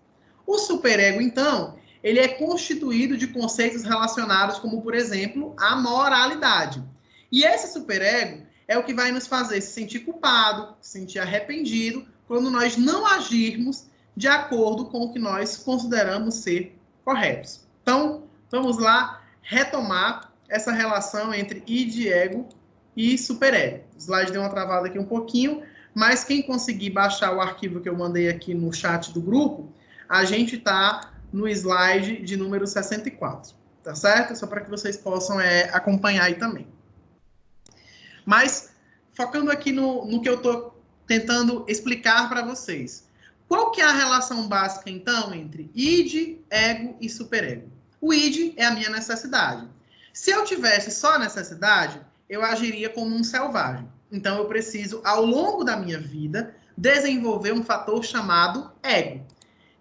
O superego, então, ele é constituído de conceitos relacionados como, por exemplo, a moralidade. E esse superego é o que vai nos fazer se sentir culpado, se sentir arrependido, quando nós não agirmos de acordo com o que nós consideramos ser corretos. Então, vamos lá retomar essa relação entre id, ego e superego. O slide deu uma travada aqui um pouquinho, mas quem conseguir baixar o arquivo que eu mandei aqui no chat do grupo, a gente está no slide de número 64, tá certo? Só para que vocês possam acompanhar aí também. Mas, focando aqui no que eu estou tentando explicar para vocês. Qual que é a relação básica, então, entre id, ego e superego? O id é a minha necessidade. Se eu tivesse só a necessidade, eu agiria como um selvagem. Então, eu preciso, ao longo da minha vida, desenvolver um fator chamado ego,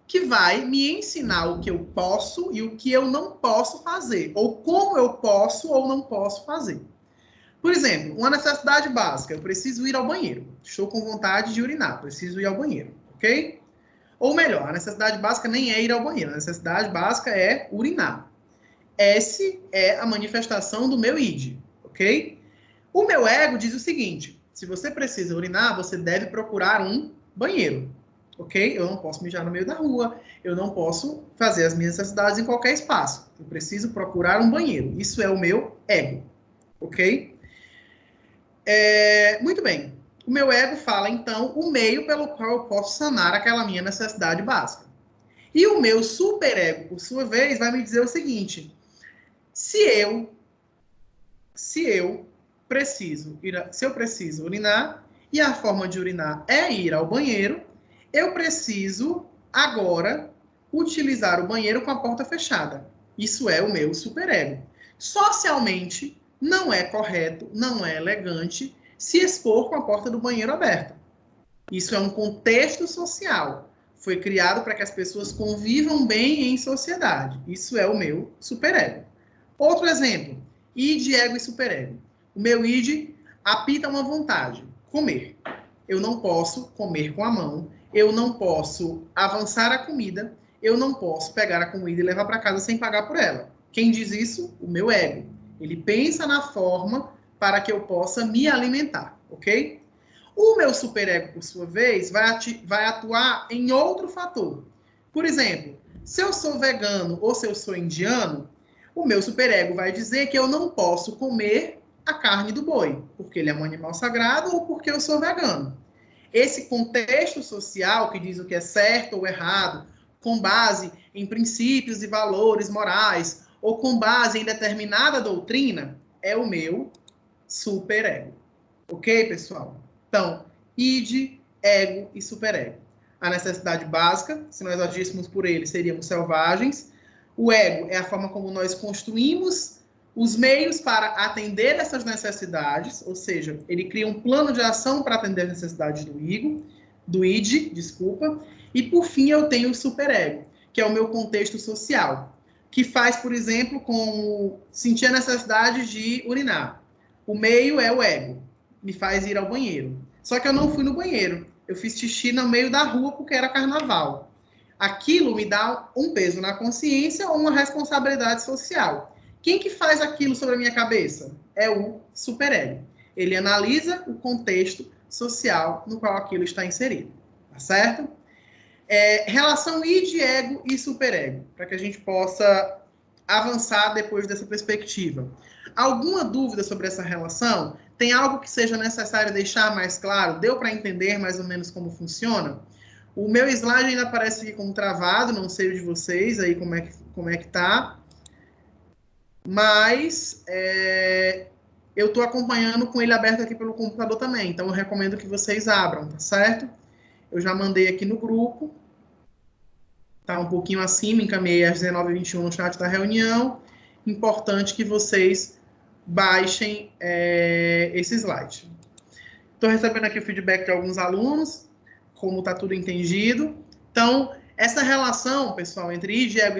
que vai me ensinar o que eu posso e o que eu não posso fazer, ou como eu posso ou não posso fazer. Por exemplo, uma necessidade básica, eu preciso ir ao banheiro. Estou com vontade de urinar, preciso ir ao banheiro, ok? Ou melhor, a necessidade básica nem é ir ao banheiro, a necessidade básica é urinar. Essa é a manifestação do meu id, ok? O meu ego diz o seguinte: se você precisa urinar, você deve procurar um banheiro, ok? Eu não posso mijar no meio da rua, eu não posso fazer as minhas necessidades em qualquer espaço. Eu preciso procurar um banheiro. Isso é o meu ego, ok? Muito bem. O meu ego fala, então, o meio pelo qual eu posso sanar aquela minha necessidade básica. E o meu superego, por sua vez, vai me dizer o seguinte: se eu preciso urinar, e a forma de urinar é ir ao banheiro, eu preciso agora utilizar o banheiro com a porta fechada. Isso é o meu superego. Socialmente, não é correto, não é elegante se expor com a porta do banheiro aberta. Isso é um contexto social. Foi criado para que as pessoas convivam bem em sociedade. Isso é o meu superego. Outro exemplo, id, ego e superego. O meu id apita uma vontade, comer. Eu não posso comer com a mão, eu não posso avançar a comida, eu não posso pegar a comida e levar para casa sem pagar por ela. Quem diz isso? O meu ego. Ele pensa na forma para que eu possa me alimentar, ok? O meu superego, por sua vez, vai atuar em outro fator. Por exemplo, se eu sou vegano ou se eu sou indiano, o meu superego vai dizer que eu não posso comer a carne do boi, porque ele é um animal sagrado ou porque eu sou vegano. Esse contexto social que diz o que é certo ou errado, com base em princípios e valores morais, ou com base em determinada doutrina, é o meu superego. Ok, pessoal? Então, id, ego e superego. A necessidade básica, se nós agíssemos por ele, seríamos selvagens. O ego é a forma como nós construímos os meios para atender essas necessidades, ou seja, ele cria um plano de ação para atender as necessidades do id, desculpa. E, por fim, eu tenho o superego, que é o meu contexto social, que faz, por exemplo, como sentir a necessidade de urinar. O meio é o ego, me faz ir ao banheiro. Só que eu não fui no banheiro, eu fiz xixi no meio da rua porque era carnaval. Aquilo me dá um peso na consciência ou uma responsabilidade social. Quem que faz aquilo sobre a minha cabeça? É o superego. Ele analisa o contexto social no qual aquilo está inserido. Tá certo? Relação id, ego e superego, para que a gente possa avançar depois dessa perspectiva. Alguma dúvida sobre essa relação? Tem algo que seja necessário deixar mais claro? Deu para entender mais ou menos como funciona? O meu slide ainda aparece aqui como travado, não sei o de vocês aí como é que tá. Mas eu estou acompanhando com ele aberto aqui pelo computador também, então eu recomendo que vocês abram, tá certo? Eu já mandei aqui no grupo. Tá um pouquinho acima, encaminhei às 19h21 no chat da reunião. Importante que vocês baixem esse slide. Estou recebendo aqui o feedback de alguns alunos, como está tudo entendido. Então, essa relação, pessoal, entre id, ego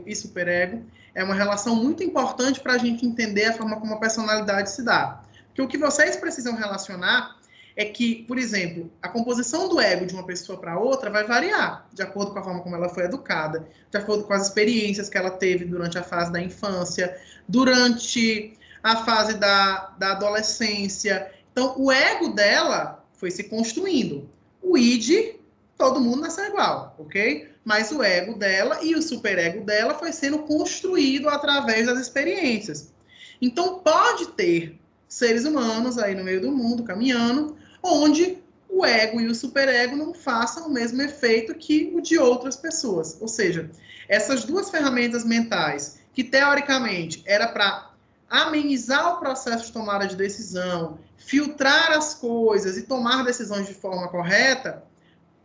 e superego, é uma relação muito importante para a gente entender a forma como a personalidade se dá. Porque o que vocês precisam relacionar é que, por exemplo, a composição do ego de uma pessoa para outra vai variar, de acordo com a forma como ela foi educada, de acordo com as experiências que ela teve durante a fase da infância, durante a fase da adolescência. Então, o ego dela foi se construindo. O id, todo mundo nasceu igual, ok? Mas o ego dela e o superego dela foi sendo construído através das experiências. Então, pode ter seres humanos aí no meio do mundo, caminhando, onde o ego e o superego não façam o mesmo efeito que o de outras pessoas. Ou seja, essas duas ferramentas mentais, que teoricamente era para amenizar o processo de tomada de decisão, filtrar as coisas e tomar decisões de forma correta,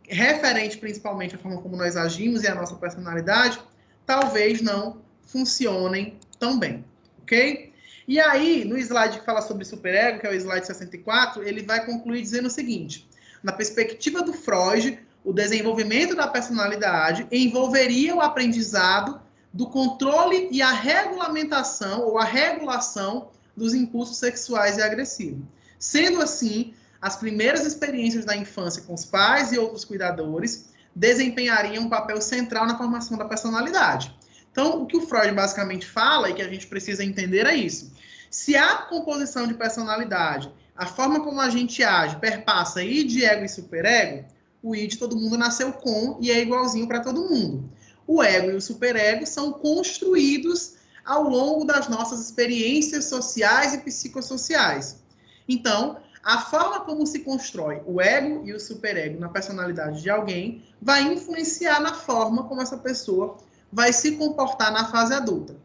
referente principalmente à forma como nós agimos e à nossa personalidade, talvez não funcionem tão bem, ok? E aí, no slide que fala sobre superego, que é o slide 64, ele vai concluir dizendo o seguinte: na perspectiva do Freud, o desenvolvimento da personalidade envolveria o aprendizado do controle e a regulamentação ou a regulação dos impulsos sexuais e agressivos. Sendo assim, as primeiras experiências da infância com os pais e outros cuidadores desempenhariam um papel central na formação da personalidade. Então, o que o Freud basicamente fala e que a gente precisa entender é isso. Se a composição de personalidade, a forma como a gente age, perpassa id, ego e superego, o id todo mundo nasceu com e é igualzinho para todo mundo. O ego e o superego são construídos ao longo das nossas experiências sociais e psicossociais. Então, a forma como se constrói o ego e o superego na personalidade de alguém vai influenciar na forma como essa pessoa vai se comportar na fase adulta.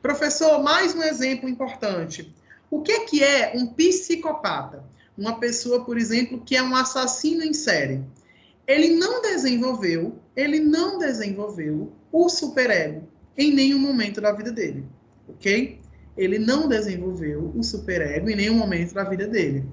Professor, mais um exemplo importante. O que é um psicopata? Uma pessoa, por exemplo, que é um assassino em série. Ele não desenvolveu o superego em nenhum momento da vida dele, ok? Ele não desenvolveu o superego em nenhum momento da vida dele.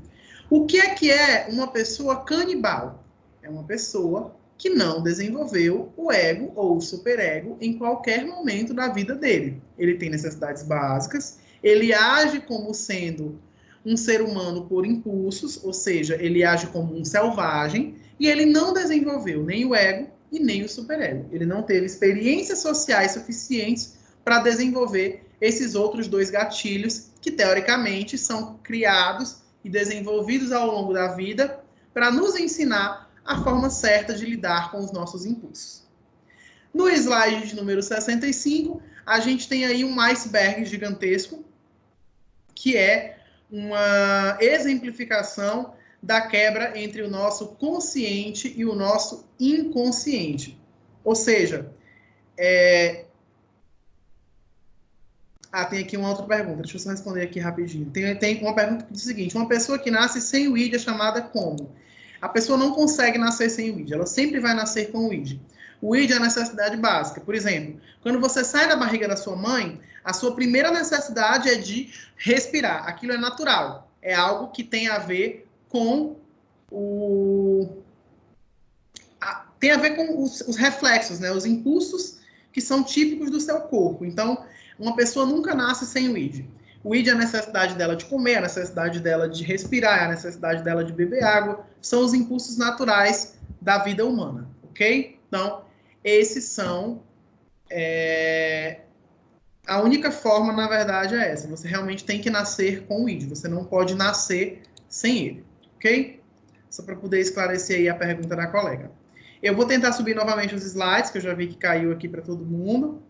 O que é uma pessoa canibal? É uma pessoa que não desenvolveu o ego ou o superego em qualquer momento da vida dele. Ele tem necessidades básicas, ele age como sendo um ser humano por impulsos, ou seja, ele age como um selvagem, e ele não desenvolveu nem o ego e nem o superego. Ele não teve experiências sociais suficientes para desenvolver esses outros dois gatilhos que, teoricamente, são criados e desenvolvidos ao longo da vida para nos ensinar a forma certa de lidar com os nossos impulsos. No slide de número 65, a gente tem aí um iceberg gigantesco, que é uma exemplificação da quebra entre o nosso consciente e o nosso inconsciente. Ou seja, Ah, tem aqui uma outra pergunta. Deixa eu só responder aqui rapidinho. Tem uma pergunta que diz o seguinte: uma pessoa que nasce sem o ID é chamada como? A pessoa não consegue nascer sem o ID, ela sempre vai nascer com o ID. O ID é a necessidade básica. Por exemplo, quando você sai da barriga da sua mãe, a sua primeira necessidade é de respirar. Aquilo é natural. É algo que tem a ver com tem a ver com os reflexos, né? Os impulsos que são típicos do seu corpo. Então, uma pessoa nunca nasce sem o ID. O ID é a necessidade dela de comer, a necessidade dela de respirar, a necessidade dela de beber água. São os impulsos naturais da vida humana, ok? Então, esses são... A única forma, na verdade, é essa. Você realmente tem que nascer com o ID. Você não pode nascer sem ele, ok? Só para poder esclarecer aí a pergunta da colega. Eu vou tentar subir novamente os slides, que eu já vi que caiu aqui para todo mundo,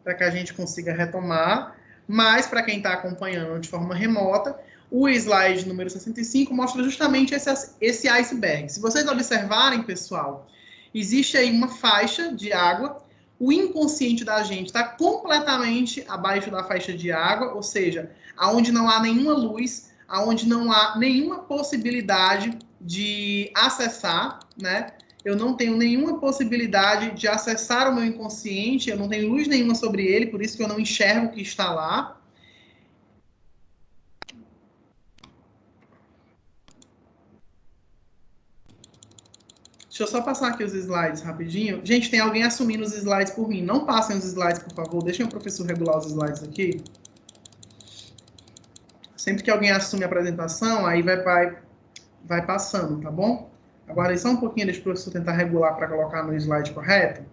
para que a gente consiga retomar. Mas, para quem está acompanhando de forma remota, o slide número 65 mostra justamente esse iceberg. Se vocês observarem, pessoal, existe aí uma faixa de água. O inconsciente da gente está completamente abaixo da faixa de água, ou seja, aonde não há nenhuma luz, aonde não há nenhuma possibilidade de acessar, né? Eu não tenho nenhuma possibilidade de acessar o meu inconsciente, eu não tenho luz nenhuma sobre ele, por isso que eu não enxergo o que está lá. Deixa eu só passar aqui os slides rapidinho. Gente, tem alguém assumindo os slides por mim. Não passem os slides, por favor. Deixem o professor regular os slides aqui. Sempre que alguém assume a apresentação, aí vai passando, tá bom? Aguardem só um pouquinho, deixa o professor tentar regular para colocar no slide correto.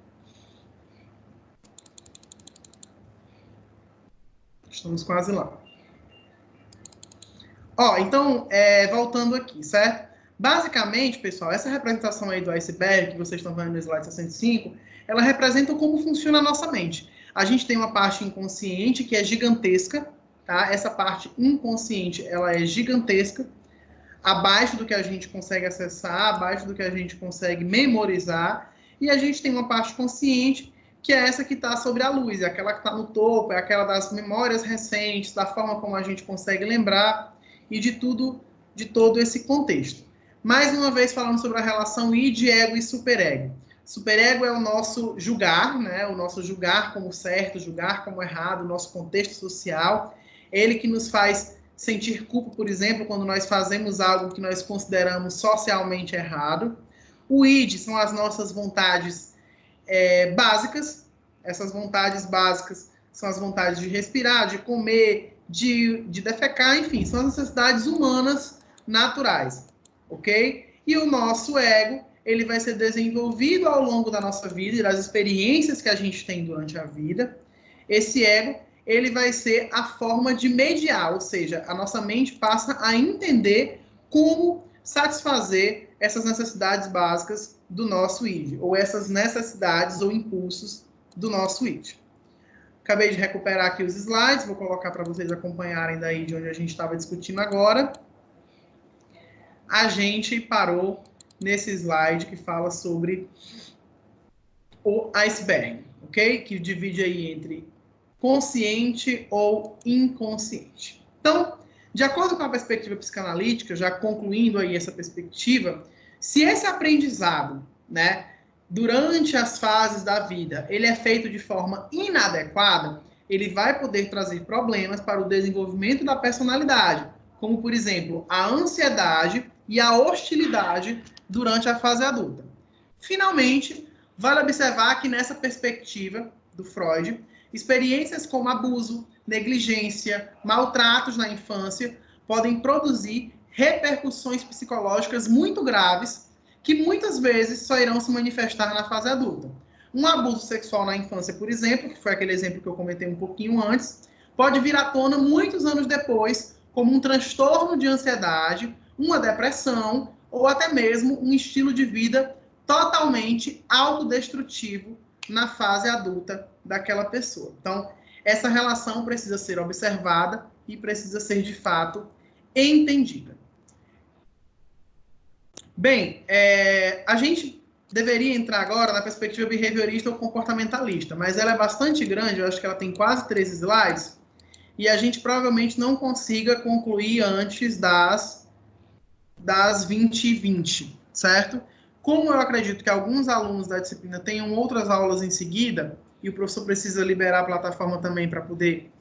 Estamos quase lá. Ó, então, voltando aqui, certo? Basicamente, pessoal, essa representação aí do iceberg, que vocês estão vendo no slide 65, ela representa como funciona a nossa mente. A gente tem uma parte inconsciente que é gigantesca, tá? Essa parte inconsciente, ela é gigantesca, abaixo do que a gente consegue acessar, abaixo do que a gente consegue memorizar, e a gente tem uma parte consciente, que é essa que está sobre a luz, é aquela que está no topo, é aquela das memórias recentes, da forma como a gente consegue lembrar, e de todo esse contexto. Mais uma vez falando sobre a relação id, ego e superego. Superego é o nosso julgar, né? O nosso julgar como certo, julgar como errado, o nosso contexto social. Ele que nos faz sentir culpa, por exemplo, quando nós fazemos algo que nós consideramos socialmente errado. O id são as nossas vontades básicas. Essas vontades básicas são as vontades de respirar, de comer, de defecar, enfim, são as necessidades humanas naturais, ok? E o nosso ego, ele vai ser desenvolvido ao longo da nossa vida e das experiências que a gente tem durante a vida. Esse ego, ele vai ser a forma de mediar, ou seja, a nossa mente passa a entender como satisfazer essas necessidades básicas do nosso id, ou essas necessidades ou impulsos do nosso id. Acabei de recuperar aqui os slides, vou colocar para vocês acompanharem daí de onde a gente estava discutindo agora. A gente parou nesse slide que fala sobre o iceberg, ok? Que divide aí entre consciente ou inconsciente. Então, de acordo com a perspectiva psicanalítica, já concluindo aí essa perspectiva, se esse aprendizado, né, durante as fases da vida, ele é feito de forma inadequada, ele vai poder trazer problemas para o desenvolvimento da personalidade, como, por exemplo, a ansiedade e a hostilidade durante a fase adulta. Finalmente, vale observar que nessa perspectiva do Freud, experiências como abuso, negligência, maltratos na infância podem produzir repercussões psicológicas muito graves que muitas vezes só irão se manifestar na fase adulta. Um abuso sexual na infância, por exemplo, que foi aquele exemplo que eu comentei um pouquinho antes, pode vir à tona muitos anos depois como um transtorno de ansiedade, uma depressão ou até mesmo um estilo de vida totalmente autodestrutivo na fase adulta daquela pessoa. Então, essa relação precisa ser observada e precisa ser, de fato, entendida. Bem, a gente deveria entrar agora na perspectiva behaviorista ou comportamentalista, mas ela é bastante grande, eu acho que ela tem quase 13 slides, e a gente provavelmente não consiga concluir antes das 20h20, certo? Como eu acredito que alguns alunos da disciplina tenham outras aulas em seguida, e o professor precisa liberar a plataforma também para poder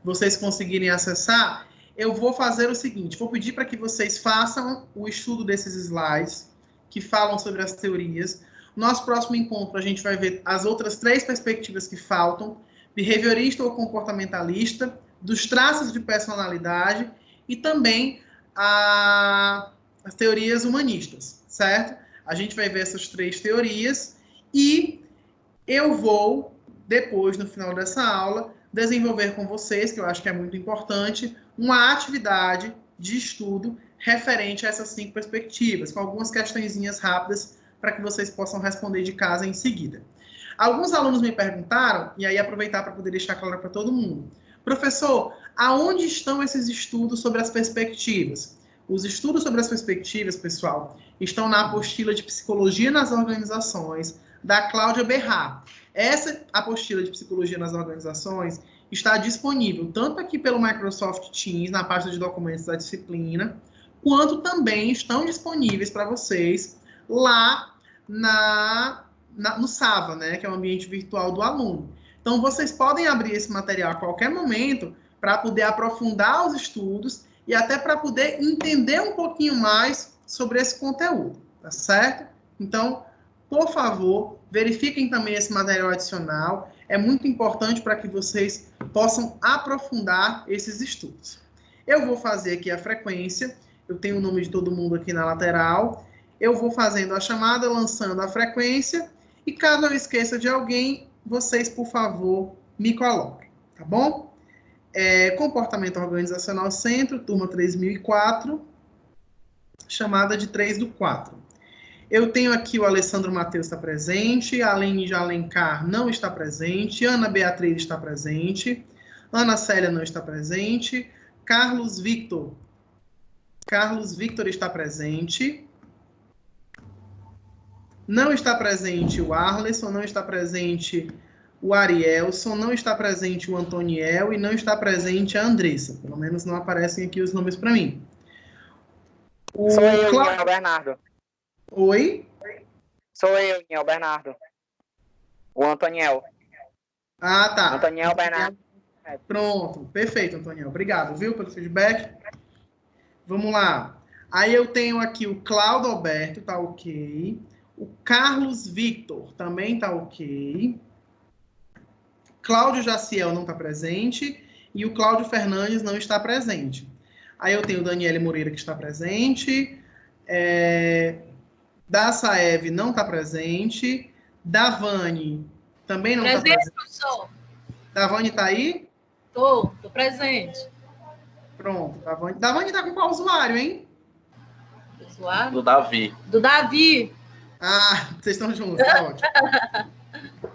vocês conseguirem acessar, eu vou fazer o seguinte, vou pedir para que vocês façam o estudo desses slides que falam sobre as teorias. Nosso próximo encontro, a gente vai ver as outras 3 perspectivas que faltam, behaviorista ou comportamentalista, dos traços de personalidade e também as teorias humanistas, certo? A gente vai ver essas 3 teorias e eu vou, depois, no final dessa aula, desenvolver com vocês, que eu acho que é muito importante, uma atividade de estudo referente a essas 5 perspectivas, com algumas questõezinhas rápidas para que vocês possam responder de casa em seguida. Alguns alunos me perguntaram, e aí aproveitar para poder deixar claro para todo mundo, professor, aonde estão esses estudos sobre as perspectivas? Os estudos sobre as perspectivas, pessoal, estão na apostila de Psicologia nas Organizações, da Cláudia Berrat. Essa apostila de Psicologia nas Organizações está disponível tanto aqui pelo Microsoft Teams, na pasta de documentos da disciplina, quanto também estão disponíveis para vocês lá no SAVA, né, que é o ambiente virtual do aluno. Então, vocês podem abrir esse material a qualquer momento para poder aprofundar os estudos e até para poder entender um pouquinho mais sobre esse conteúdo, tá certo? Então, por favor, verifiquem também esse material adicional. É muito importante para que vocês possam aprofundar esses estudos. Eu vou fazer aqui a frequência. Eu tenho o nome de todo mundo aqui na lateral. Eu vou fazendo a chamada, lançando a frequência. E caso eu esqueça de alguém, vocês, por favor, me coloquem, tá bom? Comportamento Organizacional Centro, turma 3004, chamada de 3/4. Eu tenho aqui o Alessandro Matheus está presente, a Alene de Alencar não está presente, Ana Beatriz está presente, Ana Célia não está presente, Carlos Victor está presente, não está presente o Arleson, não está presente o Arielson, não está presente o Antoniel e não está presente a Andressa. Pelo menos não aparecem aqui os nomes para mim. Sou eu, Niel Bernardo. Oi? Sou eu, Niel Bernardo. O Antoniel. Ah, tá. Antoniel Bernardo. Pronto, perfeito, Antoniel. Obrigado, viu, pelo feedback. Vamos lá. Aí eu tenho aqui o Cláudio Alberto, tá ok. O Carlos Victor também tá ok. Cláudio Jaciel não está presente e o Cláudio Fernandes não está presente. Aí eu tenho o Daniele Moreira que está presente, Dassaev não está presente, Davani também não está presente. Professor. Davani está aí? Tô presente. Pronto, Davani está com qual usuário, hein? Usuário? Do Davi. Do Davi. Ah, vocês estão juntos, tá ótimo.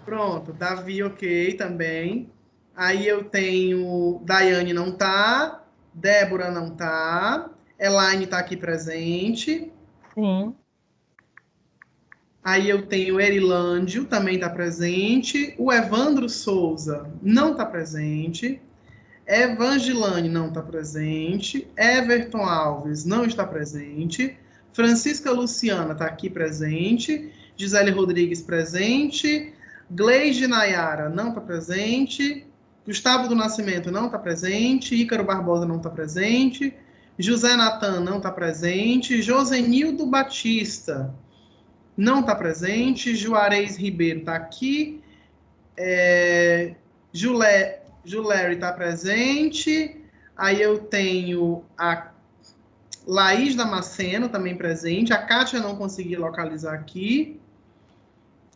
Pronto, Davi ok também. Aí eu tenho Daiane não tá, Débora não tá, Elaine tá aqui presente. Sim. Aí eu tenho Erilândio, também tá presente. O Evandro Souza não tá presente. Evangelane não tá presente. Everton Alves não está presente. Francisca Luciana tá aqui presente. Gisele Rodrigues presente. Gleide Nayara não está presente, Gustavo do Nascimento não está presente, Ícaro Barbosa não está presente, José Natan não está presente, Josenildo Batista não está presente, Juarez Ribeiro está aqui, Juléry está presente, aí eu tenho a Laís Damasceno também presente, a Kátia não consegui localizar aqui,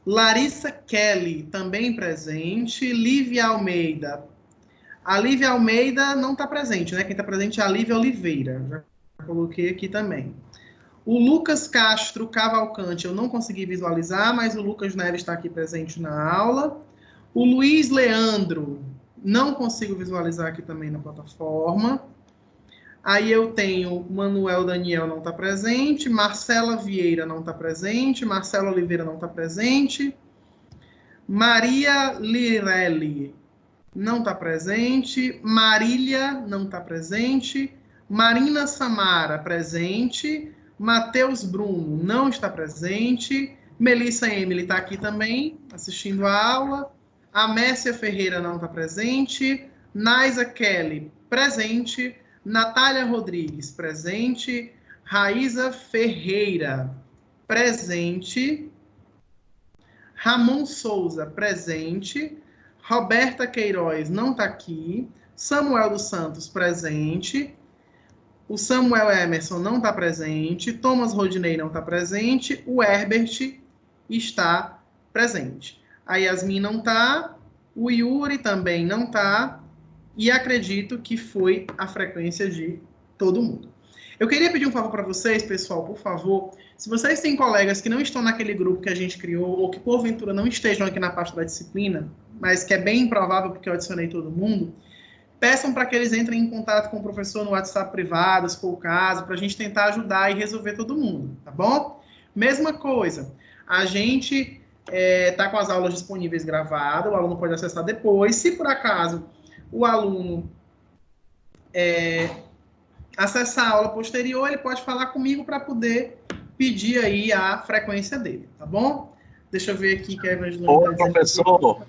Larissa Kelly, também presente. Lívia Almeida. A Lívia Almeida não está presente, né? Quem está presente é a Lívia Oliveira. Já coloquei aqui também. O Lucas Castro Cavalcante, eu não consegui visualizar, mas o Lucas Neves está aqui presente na aula. O Luiz Leandro, não consigo visualizar aqui também na plataforma. Aí eu tenho Manuel Daniel não está presente, Marcela Vieira não está presente, Marcela Oliveira não está presente, Maria Lirelli Não está presente. Marília não está presente. Marina Samara, presente. Matheus Bruno não está presente. Melissa Emily está aqui também, assistindo a aula. A Mércia Ferreira não está presente. Naisa Kelly, presente. Natália Rodrigues, presente. Raíza Ferreira, presente. Ramon Souza, presente. Roberta Queiroz não está aqui. Samuel dos Santos, presente. O Samuel Emerson não está presente. Thomas Rodinei não está presente. O Herbert está presente. A Yasmin não está. O Yuri também não está. E acredito que foi a frequência de todo mundo. Eu queria pedir um favor para vocês, pessoal, por favor. Se vocês têm colegas que não estão naquele grupo que a gente criou, ou que porventura não estejam aqui na parte da disciplina, mas que é bem improvável porque eu adicionei todo mundo, peçam para que eles entrem em contato com o professor no WhatsApp privado, se for o caso, para a gente tentar ajudar e resolver todo mundo, tá bom? Mesma coisa, a gente está com as aulas disponíveis gravadas, o aluno pode acessar depois. Se por acaso o aluno acessar a aula posterior, ele pode falar comigo para poder pedir aí a frequência dele, tá bom? Deixa eu ver aqui que a Evangelina Ô, professor,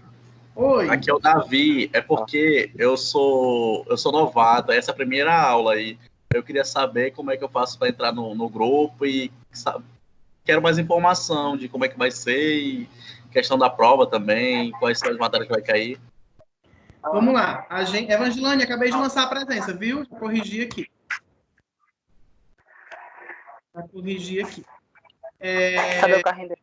Oi. aqui é o Davi. É porque eu sou novato, essa é a primeira aula aí. Eu queria saber como é que eu faço para entrar no grupo e quero mais informação de como é que vai ser e questão da prova também, quais são as matérias que vai cair. Vamos lá. Evangelina, acabei de lançar a presença, viu? Vou corrigir aqui. Vou corrigir aqui. Cadê o carrinho dele?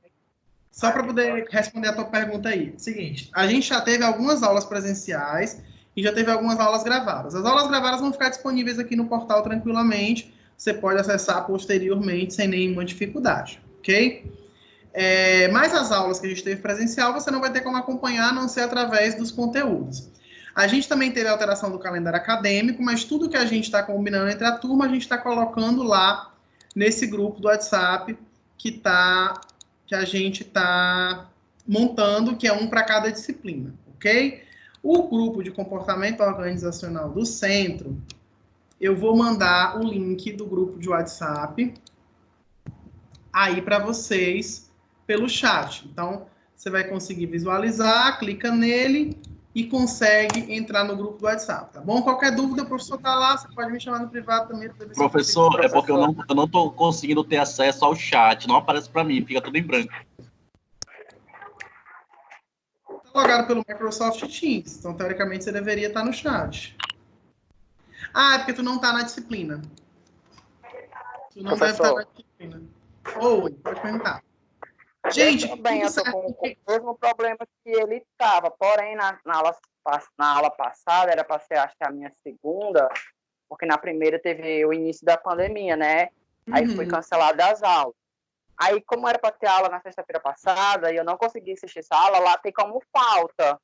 Só para poder responder a tua pergunta aí. Seguinte, a gente já teve algumas aulas presenciais e já teve algumas aulas gravadas. As aulas gravadas vão ficar disponíveis aqui no portal tranquilamente. Você pode acessar posteriormente sem nenhuma dificuldade, ok? Mas as aulas que a gente teve presencial, você não vai ter como acompanhar, a não ser através dos conteúdos. A gente também teve a alteração do calendário acadêmico, mas tudo que a gente está combinando entre a turma, a gente está colocando lá nesse grupo do WhatsApp que a gente está montando, que é um para cada disciplina, ok? O grupo de comportamento organizacional do centro, eu vou mandar o link do grupo de WhatsApp aí para vocês pelo chat. Então, você vai conseguir visualizar, clica nele e consegue entrar no grupo do WhatsApp, tá bom? Qualquer dúvida, o professor tá lá, você pode me chamar no privado também. Professor, é porque eu não tô conseguindo ter acesso ao chat, não aparece para mim, fica tudo em branco. Tá logado pelo Microsoft Teams, então teoricamente você deveria estar no chat. Ah, é porque tu não tá na disciplina. Tu não deve estar na disciplina. Oi, pode perguntar. Gente, eu também eu tô com o mesmo problema que ele estava, porém na aula passada era para ser, acho que a minha segunda, porque na primeira teve o início da pandemia, né? Aí foi cancelada as aulas. Aí, como era para ter aula na sexta-feira passada e eu não consegui assistir essa aula, lá tem como falta.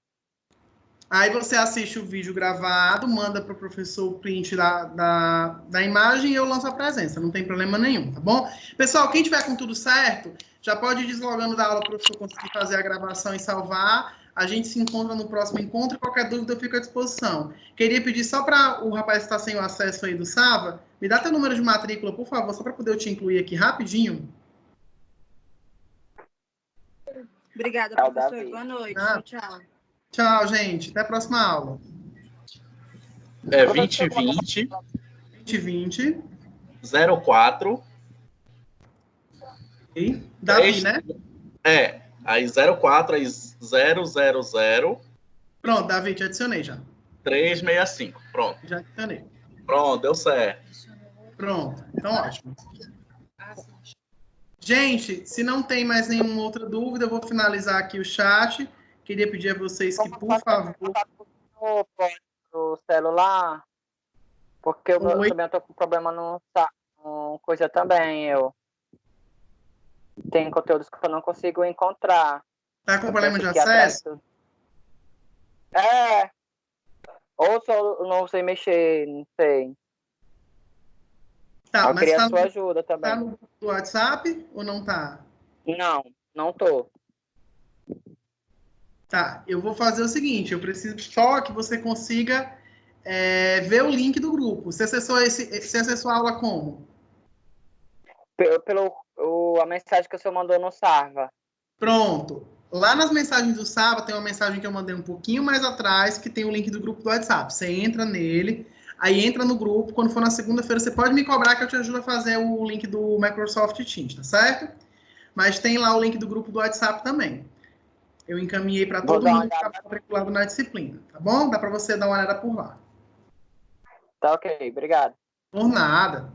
Aí você assiste o vídeo gravado, manda para o professor o print da imagem e eu lanço a presença, não tem problema nenhum, tá bom? Pessoal, quem tiver com tudo certo, já pode ir deslogando da aula para o professor conseguir fazer a gravação e salvar. A gente se encontra no próximo encontro e qualquer dúvida eu fico à disposição. Queria pedir só para o rapaz que está sem o acesso aí do Sava, me dá teu número de matrícula, por favor, só para poder eu te incluir aqui rapidinho. Obrigada, professor. Boa noite. Tchau. Tchau, gente. Até a próxima aula. 2020 04 e Davi, né? Aí 04, aí 000 Pronto, Davi, te adicionei já. 365, pronto. Já adicionei. Pronto, deu certo. Pronto, então ótimo. Gente, se não tem mais nenhuma outra dúvida, eu vou finalizar aqui o chat. Queria pedir a vocês que, por favor... No celular, porque eu também estou com problema no coisa também, tem conteúdos que eu não consigo encontrar. Tá com problema de acesso? Ou só eu não sei mexer, não sei. Tá, eu mas queria a sua ajuda também. Tá no WhatsApp ou não tá? Não tô. Tá, eu vou fazer o seguinte, eu preciso só que você consiga ver o link do grupo. Você acessou a aula como? A mensagem que o senhor mandou no Sarva. Pronto. Lá nas mensagens do sábado tem uma mensagem que eu mandei um pouquinho mais atrás, que tem o link do grupo do WhatsApp. Você entra nele, aí entra no grupo. Quando for na segunda-feira, você pode me cobrar que eu te ajudo a fazer o link do Microsoft Teams, tá certo? Mas tem lá o link do grupo do WhatsApp também. Eu encaminhei para todo mundo que está matriculado na disciplina, tá bom? Dá para você dar uma olhada por lá. Tá ok, obrigado. Por nada.